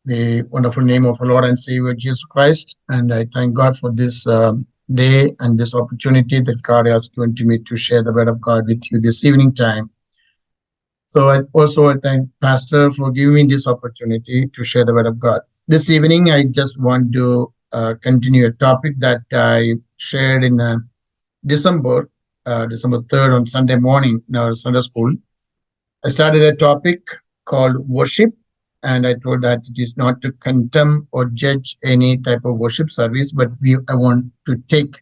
the wonderful name of our Lord and Savior Jesus Christ. And I thank God for this day and this opportunity that God has given to me to share the word of God with you this evening time. So I thank Pastor for giving me this opportunity to share the word of God. This evening, I just want to continue a topic that I shared in December, December 3rd on Sunday morning in our Sunday school. I started a topic called worship, and I told that it is not to condemn or judge any type of worship service, but I want to take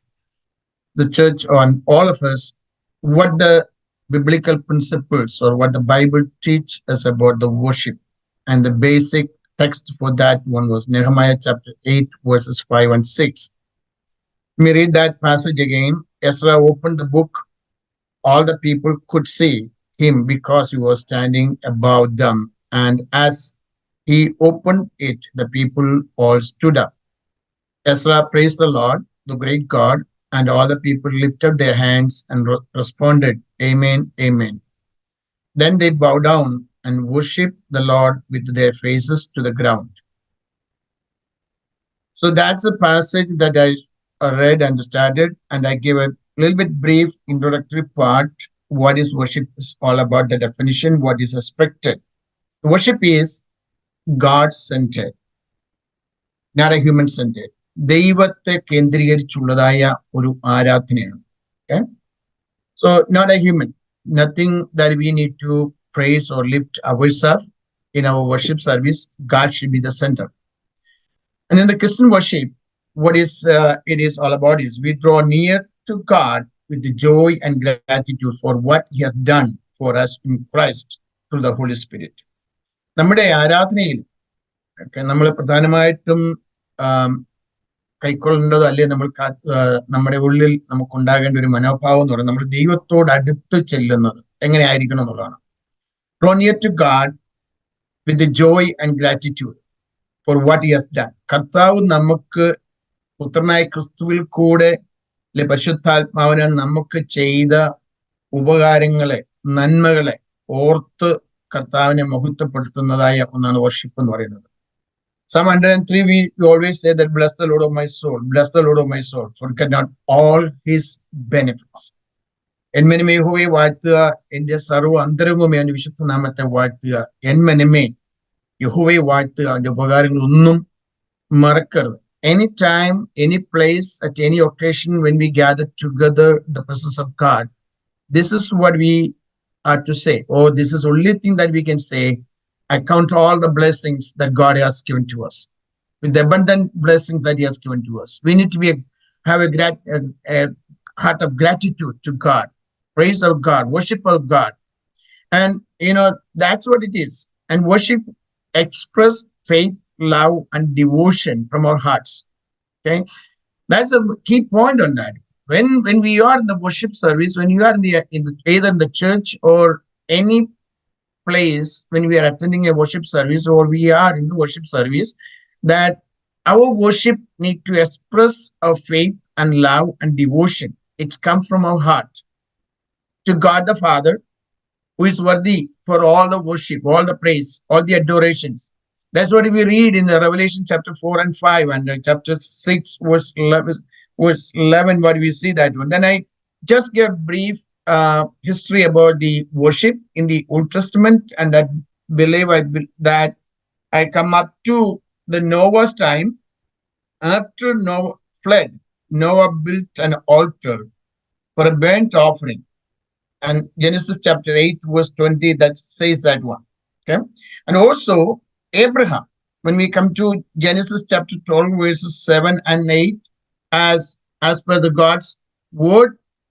the church on all of us what the biblical principles or what the Bible teach us about the worship. And the basic text for that one was Nehemiah chapter 8, verses 5 and 6. Let me read that passage again. Ezra opened the book. All the people could see him because he was standing above them. And as he opened it, the people all stood up. Ezra praised the Lord, the great God, and all the people lifted their hands and responded, Amen, Amen. Then they bowed down and worshiped the Lord with their faces to the ground. So that's the passage that I read and started, and I gave a little bit brief introductory part. What is worship is all about, the definition, what is expected. Worship is God-centered, not a human-centered. ദൈവത്തെ കേന്ദ്രീകരിച്ചുള്ളതായ ഒരു ആരാധനയാണ്. Okay? So not a human. Nothing that we need to praise or lift ourselves in our worship service. God should be the center. And in the Christian worship, what is it is all about is we draw near to God with the joy and gratitude for what he has done for us in Christ through the Holy Spirit. നമ്മുടെ ആരാധനയിൽ നമ്മൾ പ്രധാനമായിട്ടും കൈക്കൊള്ളേണ്ടത് അല്ലെ നമ്മൾ നമ്മുടെ ഉള്ളിൽ നമുക്ക് ഉണ്ടാകേണ്ട ഒരു മനോഭാവം എന്ന് പറയുന്നത് നമ്മൾ ദൈവത്തോട് അടുത്ത് ചെല്ലുന്നത് എങ്ങനെയായിരിക്കണം എന്നുള്ളതാണ്. Draw near to God with the joy and gratitude for what he has done. കർത്താവ് നമുക്ക് പുത്രനായ ക്രിസ്തുവിൽ കൂടെ അല്ലെ പരിശുദ്ധാത്മാവിനെ നമുക്ക് ചെയ്ത ഉപകാരങ്ങളെ നന്മകളെ ഓർത്ത് കർത്താവിനെ മഹത്വപ്പെടുത്തുന്നതായ ഒന്നാണ് വർഷിപ്പ് എന്ന് പറയുന്നത്. Psalm 103, we always say that bless the Lord of my soul, bless the Lord of my soul, forget not all his benefits. എന്മനമേ യഹോവയെ വാഴ്ത്തുക, എന്റെ സർവ്വ അന്തരംഗമേ അവന്റെ വിശുദ്ധ നാമത്തെ വാഴ്ത്തുക. എന്മനമേ യഹോവയെ വാഴ്ത്തുക, അവന്റെ ഉപകാരങ്ങളൊന്നും മറക്കരുത്. Anytime, any place, at any occasion, when we gather together in the presence of God, this is what we are to say. Oh, this is the only thing that we can say. I count all the blessings that God has given to us, with the abundant blessings that he has given to us. We need to have a heart of gratitude to God, praise of God, worship of God. And, that's what it is. And worship express faith, love, and devotion from our hearts. Okay, that's a key point on that. When we are in the worship service, when you are either in the church or any place, when we are attending a worship service or we are in the worship service, that our worship need to express our faith and love and devotion. It's come from our heart to God the Father, who is worthy for all the worship, all the praise, all the adorations. That's what we read in the Revelation chapter 4 and 5 and chapter 6 verse 11, what we see that one. Then I just give a brief history about the worship in the Old Testament, and I believe that I come up to the Noah's time. After Noah fled, Noah built an altar for a burnt offering, and Genesis chapter 8 verse 20 that says that one. Okay, and also Abraham, when we come to Genesis chapter 12 verses 7 and 8, as per the God's word,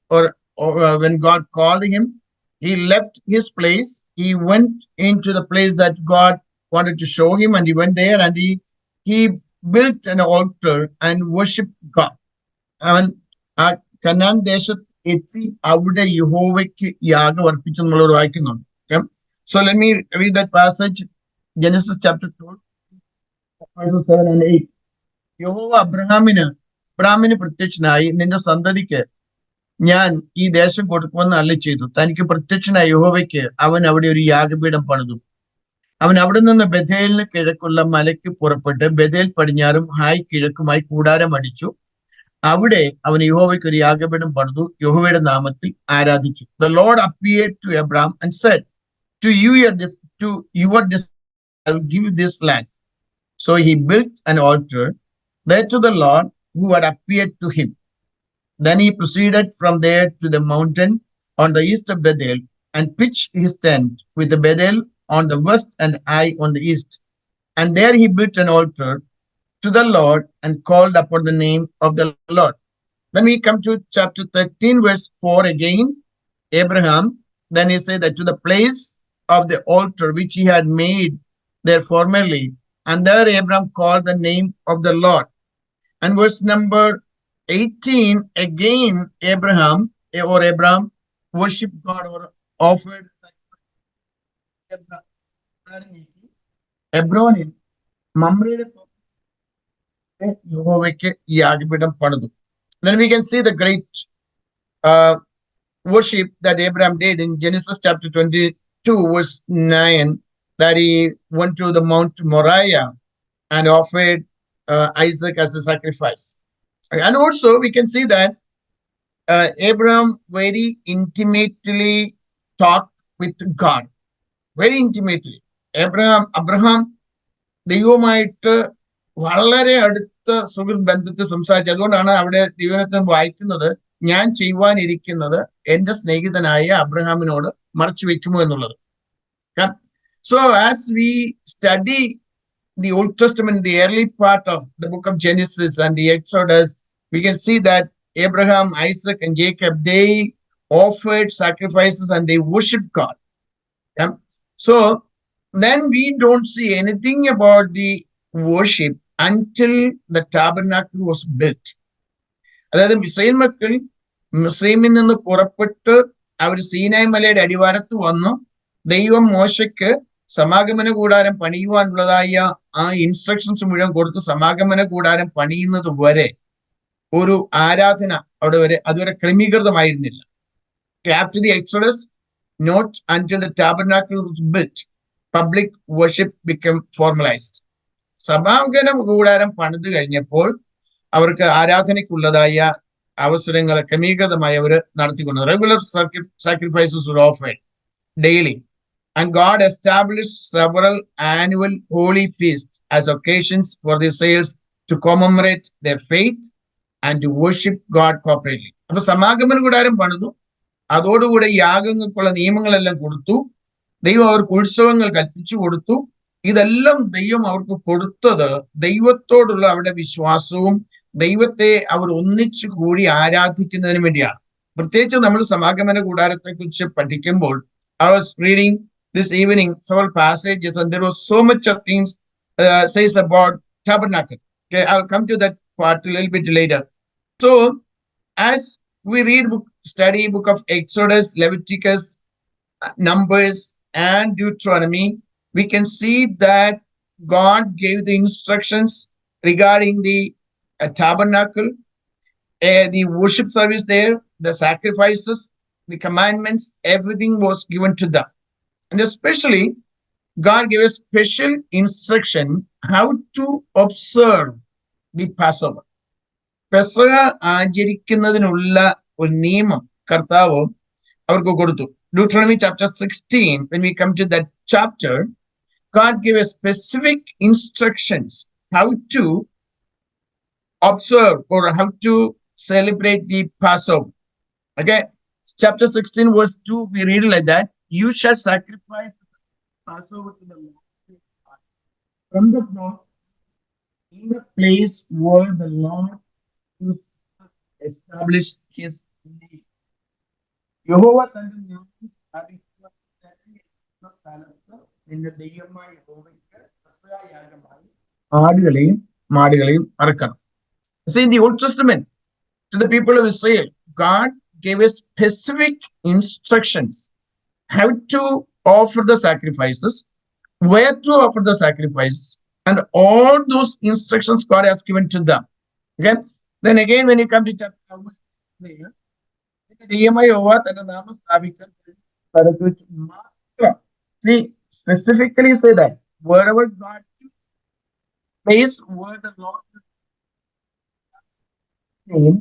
or when God called him, he left his place. He went into the place that God wanted to show him, and he went there and he built an altar and worshiped God. അവൻ ആ Canaan ദേശത്ത് എത്തി അവിടെ യഹോവയ്ക്ക് യാഗം അർപ്പിച്ചു എന്നുള്ളത് വായിക്കുന്നുണ്ട്. Okay? So let me read that passage, Genesis chapter 12, verses 7 and 8. യഹോവ അബ്രഹാമിന് പ്രത്യക്ഷനായി, നിന്റെ സന്തതിക്ക് ഞാൻ ഈ ദേശം കൊടുക്കുമെന്ന് അരുളി ചെയ്തു. തനിക്ക് പ്രത്യക്ഷനായ യഹോവയ്ക്ക് അവൻ അവിടെ ഒരു യാഗപീഠം പണിതു. അവൻ അവിടെ നിന്ന് ബഥേലിന് കിഴക്കുള്ള മലയ്ക്ക് പുറപ്പെട്ട് ബഥേൽ പടിഞ്ഞാറും ഹായ് കിഴക്കുമായി കൂടാരം അടിച്ചു. അവിടെ അവൻ യഹോവയ്ക്ക് ഒരു യാഗപീഠം പണിതു, യഹോവയുടെ നാമത്തിൽ ആരാധിച്ചു. The Lord appeared to Abraham and said, to your I will give you this land. So he built an altar there to the Lord who had appeared to him. Then he proceeded from there to the mountain on the east of Bethel and pitched his tent with the Bethel on the west and Ai on the east. And there he built an altar to the Lord and called upon the name of the Lord. When we come to chapter 13, verse 4 again, Abraham, then he said that to the place of the altar which he had made there formerly, and there Abraham called the name of the Lord. And verse number 18, again Abraham worshipped God or offered Hebronil മമ്രയുടെ യഹോവയ്ക്ക് യാഗപീഠം പണിതു. Then we can see the great worship that Abraham did in Genesis chapter 22 verse 9, that he went to the Mount Moriah and offered Isaac as a sacrifice. And also we can see that Abraham very intimately talked with God. Very intimately. Abraham ദൈവവുമായിട്ട് വളരെ അടുത്ത സുഹൃത്ത് ബന്ധത്തിൽ സംസാരിച്ചു. അതുകൊണ്ടാണ് അവിടെ ദൈവത്തെ വായിക്കുന്നത്, ഞാൻ ചെയ്യുവാനിരിക്കുന്നത് എന്റെ സ്നേഹിതനായ അബ്രഹാമിനോട് മറച്ചു വെക്കുമോ എന്നുള്ളത്. So as we study the Old Testament, the early part of the book of Genesis and the Exodus, we can see that Abraham, Isaac, and Jacob, they offered sacrifices and they worshipped God. So then we don't see anything about the worship until the tabernacle was built. അതായത് Israel മക്കൾ മിസ്രൈമിൽ നിന്ന് പുറപ്പെട്ട് അവർ സീനായ് മലയുടെ അടിവാരത്ത് വന്നു. ദൈവം മോശയ്ക്ക് സമാഗമന കൂടാരം പണിയുവാനുള്ളതായ ആ ഇൻസ്ട്രക്ഷൻസ് മുഴുവൻ കൊടുത്ത് സമാഗമന കൂടാരം പണിയുന്നത് വരെ ഒരു ആരാധന അതുവരെ ക്രമീകൃതമായിരുന്നില്ല. After the Exodus, not until the tabernacle was built, public worship became formalized. സമാഗമന കൂടാരം പണിത് കഴിഞ്ഞപ്പോൾ അവർക്ക് ആരാധനയ്ക്കുള്ളതായ അവസരങ്ങൾ ക്രമീകൃതമായി അവർ നടത്തിക്കൊണ്ടു. Regular sacrifices were offered daily, and God established several annual holy feasts as occasions for the Israelites to commemorate their faith and to worship God corporately. അപ്പൊ സമാഗമന കൂടാരം പണിതു, അതോടുകൂടെ യാഗങ്ങൾക്കുള്ള നിയമങ്ങളെല്ലാം കൊടുത്തു, ദൈവം അവർക്ക് ഉത്സവങ്ങൾ കൽപ്പിച്ചു കൊടുത്തു. ഇതെല്ലാം ദൈവം അവർക്ക് കൊടുത്തത് ദൈവത്തോടുള്ള അവരുടെ വിശ്വാസവും ദൈവത്തെ അവർ ഒന്നിച്ചു കൂടി ആരാധിക്കുന്നതിന് വേണ്ടിയാണ്. പ്രത്യേകിച്ച് നമ്മൾ സമാഗമന കൂടാരത്തെ കുറിച്ച് പഠിക്കുമ്പോൾ, I was reading this evening several passages and there was so much of things says about tabernacle. Okay, I'll come to that part a little bit later. So as we study book of Exodus, Leviticus, Numbers, and Deuteronomy, we can see that God gave the instructions regarding the tabernacle, the worship service there, the sacrifices, the commandments, everything was given to them. And especially, God gave a special instruction how to observe the Passover. പെസഹ ആചരിക്കുന്നതിനുള്ള ഒരു നിയമം കർത്താവ് അവർക്ക് കൊടുത്തു. Deuteronomy chapter 16, when we come to that chapter, God gave a specific instructions how to observe or how to celebrate the Passover. Okay, chapter 16 verse 2, we read like that, you shall sacrifice Passover to the Lord from the flock in the place where the Lord established his name. യഹോവ തന്റെ നാമം സ്ഥാപിക്കുന്ന സ്ഥലത്ത് നിന്റെ ദൈവമായ യഹോവയ്ക്ക് പെസഹയാഗമായി ആടുകളെയും മാടുകളെയും അറുക്കണം. See, in the Old Testament, to the people of Israel, God gave us specific instructions how to offer the sacrifices, where to offer the sacrifices, and all those instructions God has given to them. Okay? Then again, when you come to chapter 1, ദൈവമായ യഹോവ തന്റെ നാമം സ്ഥാപിക്കാൻ സ്ഥലത്ത് വെച്ച് മാത്രം. See, specifically say that wherever God place where the Lord name,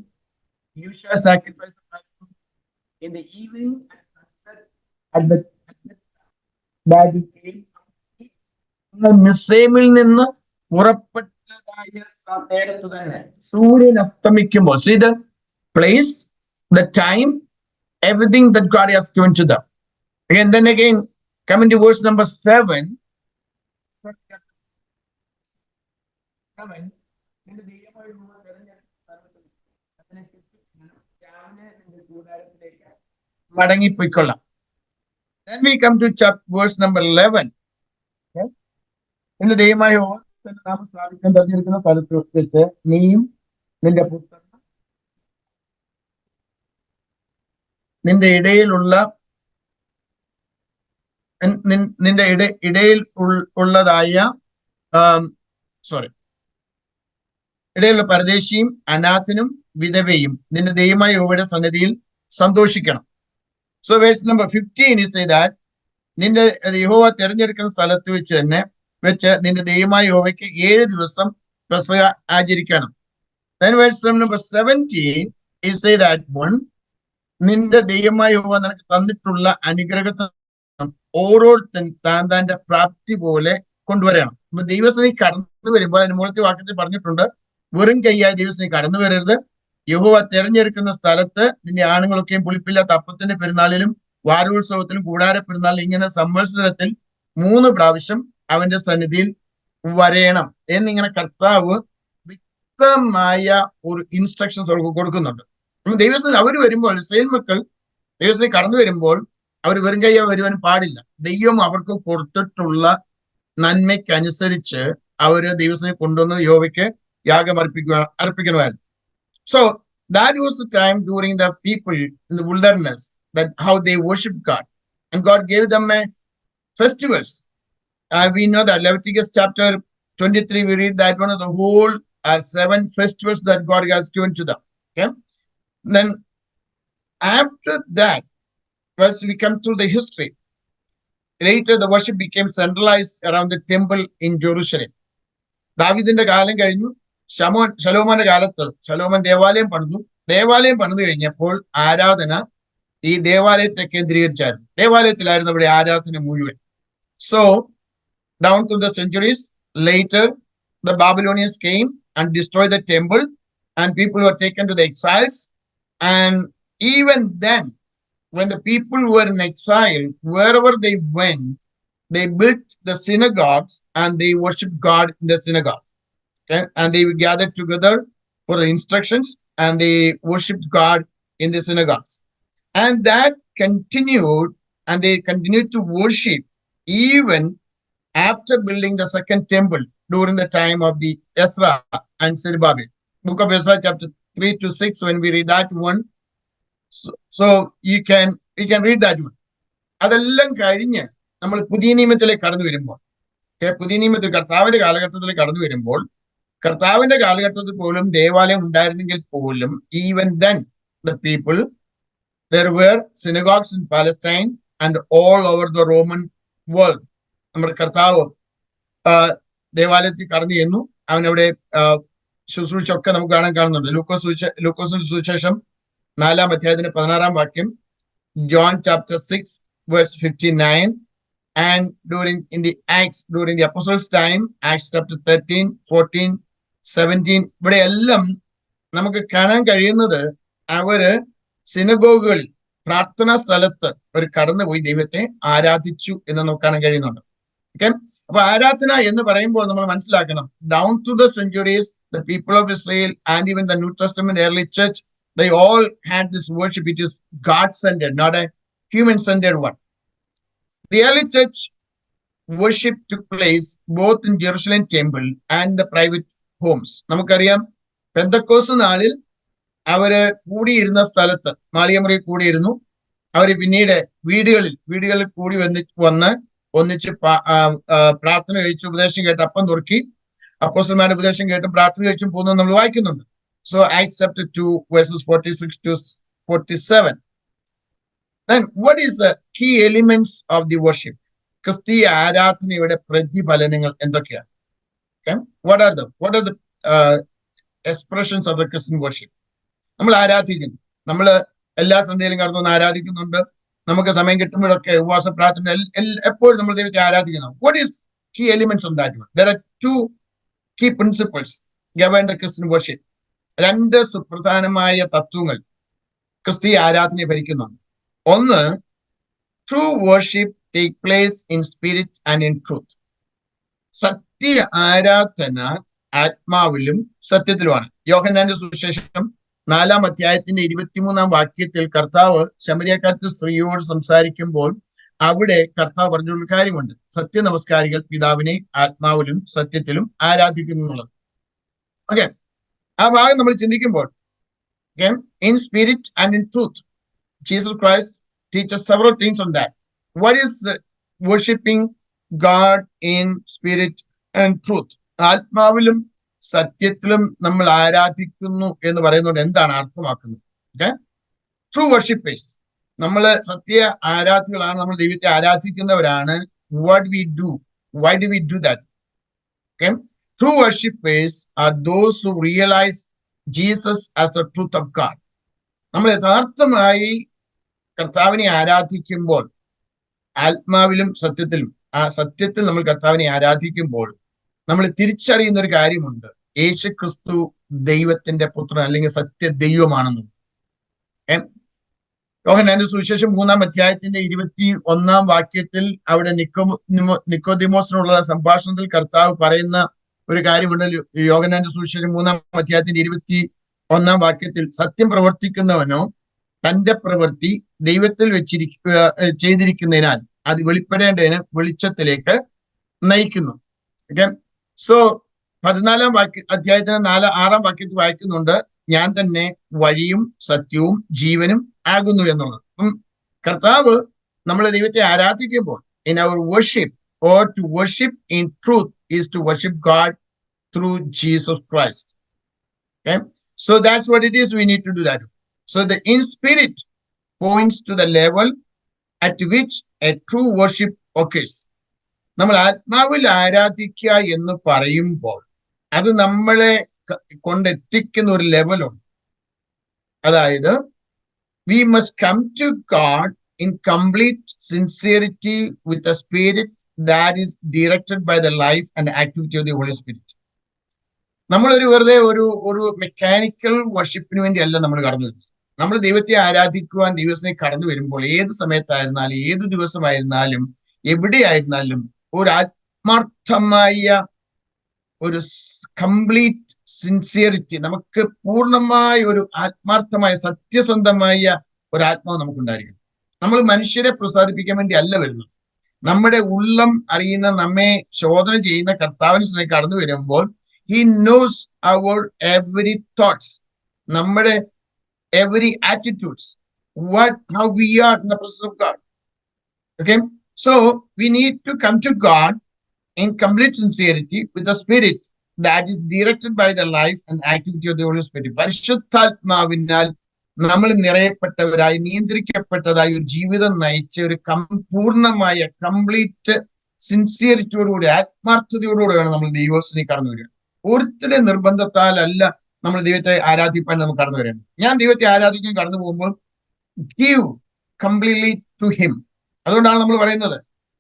you shall sacrifice in the evening at the that you came. മിസ്സൈമിൽ നിന്ന് പുറപ്പെട്ടതായ നേരത്ത് തന്നെ സൂര്യൻ അസ്തമിക്കുമ്പോൾ see the place, the time, everything that God has given to them. And then again, coming to verse number 7. മടങ്ങിപ്പോയിക്കൊള്ളാം. Then we come to verse number 11. എന്റെ ദൈവമായ നാം സ്ഥാപിക്കാൻ തെരഞ്ഞെടുക്കുന്ന സ്ഥലത്ത് വെച്ച് നീയും നിന്റെ പുത്രനും നിന്റെ ഇടയിലുള്ള നിന്റെ ഇടയിൽ ഉള്ളതായ ഇടയിലുള്ള പരദേശിയും അനാഥനും വിധവയും നിന്റെ ദൈവമായ യഹോവയുടെ സന്നിധിയിൽ സന്തോഷിക്കണം. So verse number 15 is say that നിന്റെ യഹോവ തെരഞ്ഞെടുക്കുന്ന സ്ഥലത്ത് വെച്ച് നിന്റെ ദൈവമായ യഹോവയ്ക്ക് 7 ദിവസം പെസഹ ആചരിക്കണം. Then verse number 17 is say that one, നിന്റെ ദൈവമായ യഹോവ നിനക്ക് തന്നിട്ടുള്ള അനുഗ്രഹത്തെ ഓരോരുത്തൻ താന്റെ പ്രാപ്തി പോലെ കൊണ്ടുവരണം. അപ്പൊ ദൈവസേന കടന്നു വരുമ്പോൾ അതിന് മുകളിലത്തെ വാക്യത്തിൽ പറഞ്ഞിട്ടുണ്ട്, വെറും കൈയായി ദൈവസേന കടന്നു വരരുത്. യഹോവ തെരഞ്ഞെടുക്കുന്ന സ്ഥലത്ത് നിന്റെ ആണുങ്ങളൊക്കെയും പുളിപ്പില്ലാത്ത അപ്പത്തിന്റെ പെരുന്നാളിലും വാരോത്സവത്തിലും കൂടാര പെരുന്നാളിലും ഇങ്ങനെ സംവത്സരത്തിൽ 3 പ്രാവശ്യം അവന്റെ സന്നിധിയിൽ വരയണം എന്നിങ്ങനെ കർത്താവ് വ്യക്തമായ ഒരു ഇൻസ്ട്രക്ഷൻസ് അവർക്ക് കൊടുക്കുന്നുണ്ട്. ദൈവസേന അവർ വരുമ്പോൾ ഇസ്രായേൽ മക്കൾ ദൈവസേന കടന്നു വരുമ്പോൾ അവർ വെറും കൈ വരുവാൻ പാടില്ല. ദൈവം അവർക്ക് കൊടുത്തിട്ടുള്ള നന്മയ്ക്കനുസരിച്ച് അവര് ദൈവസേന കൊണ്ടുവന്ന് യഹോവയ്ക്ക് യാഗം അർപ്പിക്കണമായിരുന്നു. So that was the time during the people in the wilderness that how they worship God, and God gave them festivals. We know that Leviticus chapter 23, we read that one of the whole 7 festivals that God has given to them. Okay, then after that, first we come to the history. Later the worship became centralized around the temple in Jerusalem. ദാവീദിന്റെ കാലം കഴിഞ്ഞു. ശലോമോന്റെ കാലത്ത് ശലോമോൻ ദേവാലയം പണിതു കഴിഞ്ഞപ്പോൾ ആരാധന ഈ ദേവാലയത്തെ കേന്ദ്രീകരിച്ചായിരുന്നു. ദേവാലയത്തിലായിരുന്നു അവിടെ ആരാധന മുഴുവൻ. So down through the centuries later, the Babylonians came and destroyed the temple, and people were taken to the exiles. And even then, when the people were in exile, wherever they went, they built the synagogues and they worshiped God in the synagogue. Okay? And they gathered together for the instructions and they worshipped God in the synagogues. And that continued, and they continued to worship even after building the second temple during the time of the Ezra and Zerubbabel. Book of Ezra chapter 3 to 6, when we read that one, so you can read that one. അതെല്ലാം കഴിഞ്ഞ് നമ്മൾ പുതിയ നിയമത്തിലേക്ക് കടന്നു വരുമ്പോൾ, പുതിയ നിയമത്തിൽ കർത്താവിന്റെ കാലഘട്ടത്തിലേക്ക് കടന്നു വരുമ്പോൾ, കർത്താവിന്റെ കാലഘട്ടത്തിൽ പോലും ദേവാലയം ഉണ്ടായിരുന്നെങ്കിൽ പോലും even then the people, there were synagogues in Palestine and all over the Roman world. നമ്മുടെ കർത്താവ് ദേവാലയത്തിൽ കടന്നു ചെന്നു. അവനവിടെ ശുശ്രൂഷയൊക്കെ നമുക്ക് കാണുന്നുണ്ട്. ലൂക്കോസിന്റെ സുവിശേഷം 4-ാം അധ്യായത്തിന്റെ 16-ാം വാക്യം, John chapter 6 verse 59, and in the Acts during the apostles' time, Acts chapter 13, 14, 17, ഇവിടെ എല്ലാം നമുക്ക് കാണാൻ കഴിയുന്നത് അവര് സിനഗോഗുകളിൽ പ്രാർത്ഥനാ സ്ഥലത്ത് അവർ കടന്നുപോയി ദൈവത്തെ ആരാധിച്ചു എന്ന് നമുക്ക് കാണാൻ കഴിയുന്നുണ്ട്. ഓക്കെ, അപ്പൊ ആരാധന എന്ന് പറയുമ്പോൾ നമ്മൾ മനസ്സിലാക്കണം, down through the centuries, the people of Israel and even the New Testament early church, they all had this worship. It is God-centered, not a human-centered one. The early church worship took place both in Jerusalem temple and the private homes. നമുക്കറിയാം, പെന്തക്കോസ്ത് നാളിൽ അവര് കൂടിയിരുന്ന സ്ഥലത്ത് മാളികമുറിയിൽ കൂടിയിരുന്നു. അവര് പിന്നീട് വീടുകളിൽ കൂടി വന്ന് ഒന്നിച്ച് പ്രാർത്ഥന കഴിച്ച് ഉപദേശം കേട്ട് അപ്പം നുറുക്കി അപ്പോസ്തലന്മാരുടെ ഉപദേശം കേട്ടും പ്രാർത്ഥന കഴിച്ചും പോകുന്നത് നമ്മൾ വായിക്കുന്നുണ്ട്. So Acts chapter 2 verses 46 to 47. Then what is the key elements of the worship? ക്രിസ്തീയ ആരാധനയുടെ പ്രതിഫലനങ്ങൾ എന്തൊക്കെയാണ്? What are the expressions of the Christian worship? നമ്മൾ ആരാധിക്കുന്നു, നമ്മൾ എല്ലാ സന്ധ്യയിലും കടന്നു ആരാധിക്കുന്നുണ്ട്. നമുക്ക് സമയം കിട്ടുമ്പോഴൊക്കെ ഉപവാസ പ്രാർത്ഥന എപ്പോഴും നമ്മൾ ദൈവത്തെ ആരാധിക്കുന്നു. What is key elements of that? There are two key principles govern the Christian worship. രണ്ട് സുപ്രധാനമായ തത്വങ്ങൾ ക്രിസ്തീയ ആരാധനയെ ഭരിക്കുന്നുണ്ട്. ഒന്ന്, true worship take place in spirit and in truth. സത്യ ആരാധന ആത്മാവിലും സത്യത്തിലുമാണ്. യോഹന്നാന്റെ സുവിശേഷം 4-ാം അധ്യായത്തിന്റെ 23-ാം വാക്യത്തിൽ കർത്താവ് ശമരിയക്കാരത്തെ സ്ത്രീയോട് സംസാരിക്കുമ്പോൾ അവിടെ കർത്താവ് പറഞ്ഞൊരു കാര്യമുണ്ട്: സത്യ നമസ്കാരികൾ പിതാവിനെ ആത്മാവിലും സത്യത്തിലും ആരാധിക്കുന്നു എന്നുള്ളത്. ഓക്കെ, ആ ഭാഗം നമ്മൾ ചിന്തിക്കുമ്പോൾ in spirit and in truth, Jesus Christ teaches several things on that. What is worshiping God in spirit and truth? ആത്മാവിലും സത്യത്തിലും നമ്മൾ ആരാധിക്കുന്നു എന്ന് പറയുന്നത് എന്താണ് അർത്ഥമാക്കുന്നത്? ട്രൂ വർഷിപ്പേഴ്സ്, നമ്മള് സത്യ ആരാധികളാണ്, നമ്മൾ ദൈവത്തെ ആരാധിക്കുന്നവരാണ്. What we do, why do we do that? True worshipers are those who realize Jesus as the truth of God. നമ്മൾ യഥാർത്ഥമായി കർത്താവിനെ ആരാധിക്കുമ്പോൾ ആത്മാവിലും സത്യത്തിലും, ആ സത്യത്തിൽ നമ്മൾ കർത്താവിനെ ആരാധിക്കുമ്പോൾ നമ്മൾ തിരിച്ചറിയുന്ന ഒരു കാര്യമുണ്ട്: യേശു ക്രിസ്തു ദൈവത്തിന്റെ പുത്രൻ അല്ലെങ്കിൽ സത്യ ദൈവമാണെന്നും. യോഹന്നാന്റെ സുവിശേഷം 3-ാം അധ്യായത്തിന്റെ 21-ാം വാക്യത്തിൽ അവിടെ നിക്കോദിമോസിനുള്ള സംഭാഷണത്തിൽ കർത്താവ് പറയുന്ന ഒരു കാര്യമുണ്ട്. യോഹന്നാന്റെ സുവിശേഷം 3-ാം അധ്യായത്തിന്റെ 21-ാം വാക്യത്തിൽ, സത്യം പ്രവർത്തിക്കുന്നവനോ തന്റെ പ്രവൃത്തി ദൈവത്തിൽ ചെയ്തിരിക്കുന്നതിനാൽ അത് വെളിപ്പെടേണ്ടതിന് വെളിച്ചത്തിലേക്ക് നയിക്കുന്നു. സോ 14-ാം അധ്യായത്തിന് 6-ാം വാക്യത്തിൽ വായിക്കുന്നുണ്ട്: ഞാൻ തന്നെ വഴിയും സത്യവും ജീവനും ആകുന്നു എന്നുള്ളത്. അപ്പം കർത്താവ് നമ്മൾ ദൈവത്തെ ആരാധിക്കുമ്പോൾ, in our worship or to worship in truth is to worship God through Jesus Christ. So that's what it is. We need to do that. So the in spirit points to the level at which a true worship occurs. നമ്മൾ ആത്മാവിൽ ആരാധിക്കുക എന്ന് പറയുമ്പോൾ അത് നമ്മളെ കൊണ്ടെത്തിക്കുന്ന ഒരു ലെവലുണ്ട്. അതായത് we must come to God in complete sincerity with a spirit that is directed by the life and activity of the Holy Spirit. നമ്മളൊരു വെറുതെ ഒരു മെക്കാനിക്കൽ വർഷിപ്പിന് വേണ്ടി അല്ല നമ്മൾ കടന്നു വരുന്നത്. നമ്മൾ ദൈവത്തെ ആരാധിക്കുവാൻ ദിവസത്തെ കടന്നു വരുമ്പോൾ, ഏത് സമയത്തായിരുന്നാലും ഏത് ദിവസമായിരുന്നാലും എവിടെയായിരുന്നാലും ഒരു ആത്മാർത്ഥമായ ഒരു കംപ്ലീറ്റ് സിൻസിയറിറ്റി, നമുക്ക് പൂർണ്ണമായ ഒരു ആത്മാർത്ഥമായ സത്യസന്ധമായ ഒരു ആത്മാവ് നമുക്കുണ്ടായിരിക്കും. നമ്മൾ മനുഷ്യരെ പ്രസാദിപ്പിക്കാൻ വേണ്ടി അല്ല വരുന്നത്. നമ്മുടെ ഉള്ളം അറിയുന്ന, നമ്മെ ശോധന ചെയ്യുന്ന കർത്താവിന് കടന്നു വരുമ്പോൾ He knows our every thoughts, നമ്മുടെ every attitudes, how we are in the presence of God. Okay, so we need to come to God in complete sincerity with the spirit that is directed by the life and activity of the Holy Spirit. പരിശുദ്ധാത്മാവിനാൽ നമ്മൾ നിറയപ്പെട്ടവരായി, നിയന്ത്രിക്കപ്പെട്ടതായി ഒരു ജീവിതം നയിച്ച ഒരു പൂർണ്ണമായ complete സിൻസിയറിറ്റിയോടുകൂടി, ആത്മാർത്ഥതയോടുകൂടി വേണം നമ്മൾ ദൈവത്തിനെ കടന്നു വരിക. ഒരുത്തരുടെ നിർബന്ധത്താൽ അല്ല നമ്മൾ ദൈവത്തെ ആരാധിപ്പാൻ നമുക്ക് കടന്നു വരേണ്ടത്. ഞാൻ ദൈവത്തെ ആരാധിക്കാൻ കടന്നു പോകുമ്പോൾ ഗീവ് കംപ്ലീറ്റ്ലി ടു ഹിം. അതുകൊണ്ടാണ് നമ്മൾ പറയുന്നത്,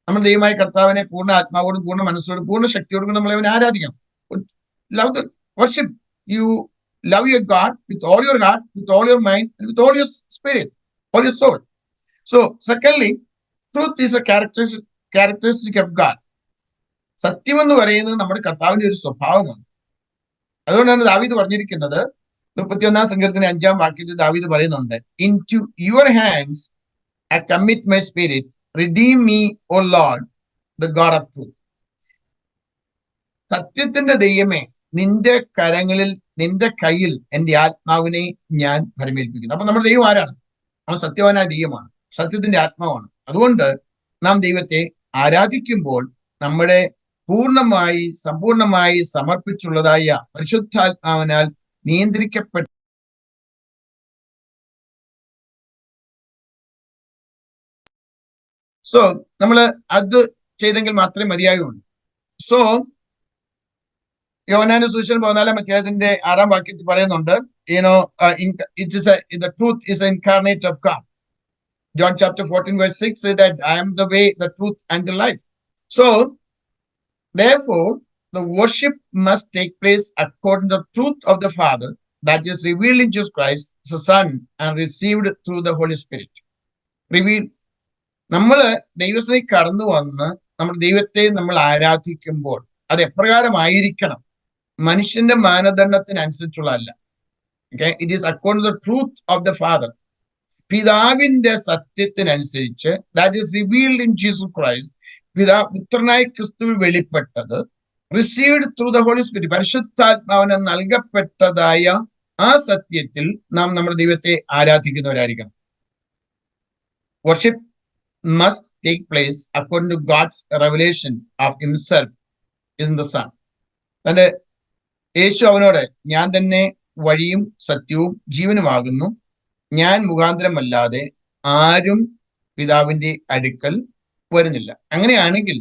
നമ്മൾ ദൈവമായ കർത്താവിനെ പൂർണ്ണ ആത്മാവോടും പൂർണ്ണ മനസ്സോടും പൂർണ്ണ ശക്തിയോടും നമ്മൾ അവനെ ആരാധിക്കണം. Love the worship. You love your God with all your heart, with all your mind, with all your spirit, all your soul. So secondly, truth is a characteristic of God. സത്യം എന്ന് പറയുന്നത് നമ്മുടെ കർത്താവിന്റെ ഒരു സ്വഭാവമാണ്. അതുകൊണ്ടാണ് ദാവീദ് പറഞ്ഞിരിക്കുന്നത്, 31-ാം സങ്കീർത്തനം 5-ാം വാക്യത്തിൽ ദാവീദ് പറയുന്നുണ്ട്: into your hands I commit my spirit, redeem me O Lord the God of truth. സത്യത്തിന്റെ ദൈവമേ, നിന്റെ കരങ്ങളിൽ, നിന്റെ കയ്യിൽ എന്റെ ആത്മാവിനെ ഞാൻ ഭരമേൽപ്പിക്കുന്നു. അപ്പൊ നമ്മുടെ ദൈവം ആരാണ്? അവൻ സത്യവാനായ ദൈവമാണ്, സത്യത്തിന്റെ ആത്മാവാണ്. അതുകൊണ്ട് നാം ദൈവത്തെ ആരാധിക്കുമ്പോൾ നമ്മുടെ പൂർണ്ണമായി സമ്പൂർണമായി സമർപ്പിച്ചുള്ളതായ പരിശുദ്ധാത്മാവിനാൽ നിയന്ത്രിക്കപ്പെട്ട നമ്മൾ അത് ചെയ്തെങ്കിൽ മാത്രമേ മതിയാകുള്ളൂ. സോ യോഹന്നാന്റെ സുവിശേഷം 14 അധ്യായത്തിന്റെ 6 വാക്യത്തിൽ പറയുന്നുണ്ട്, the truth is incarnate of God. John chapter 14 verse 6 says that I am the way, the truth and the life. So therefore the worship must take place according to the truth of the Father that is revealed in Jesus Christ, the Son, and received through the Holy Spirit. നമ്മള് ദൈവത്തിലേക്ക് കടന്നു വന്ന് നമ്മൾ ദൈവത്തെ നമ്മൾ ആരാധിക്കുമ്പോൾ അത് എപ്രകാരമായിരിക്കണം? മനുഷ്യന്റെ മാനദണ്ഡത്തിനനുസരിച്ചുള്ളതല്ല. Okay, it is according to the truth of the Father. പിതാവിന്റെ സത്യത്തിനനുസരിച്ച്, that is revealed in Jesus Christ, പുത്രനായ ക്രിസ്തുവിൽ വെളിപ്പെട്ടത്, received through the Holy Spirit, പരിശുദ്ധാത്മാവിന് നൽകപ്പെട്ടതായ ആ സത്യത്തിൽ നാം നമ്മുടെ ദൈവത്തെ ആരാധിക്കുന്നവരായിരിക്കണം. Worship must take place according to God's revelation of himself in the Son. തന്റെ യേശു അവനോട്, ഞാൻ തന്നെ വഴിയും സത്യവും ജീവനുമാകുന്നു, ഞാൻ മുഖാന്തരമല്ലാതെ ആരും പിതാവിന്റെ അടുക്കൽ വരുന്നില്ല. അങ്ങനെയാണെങ്കിൽ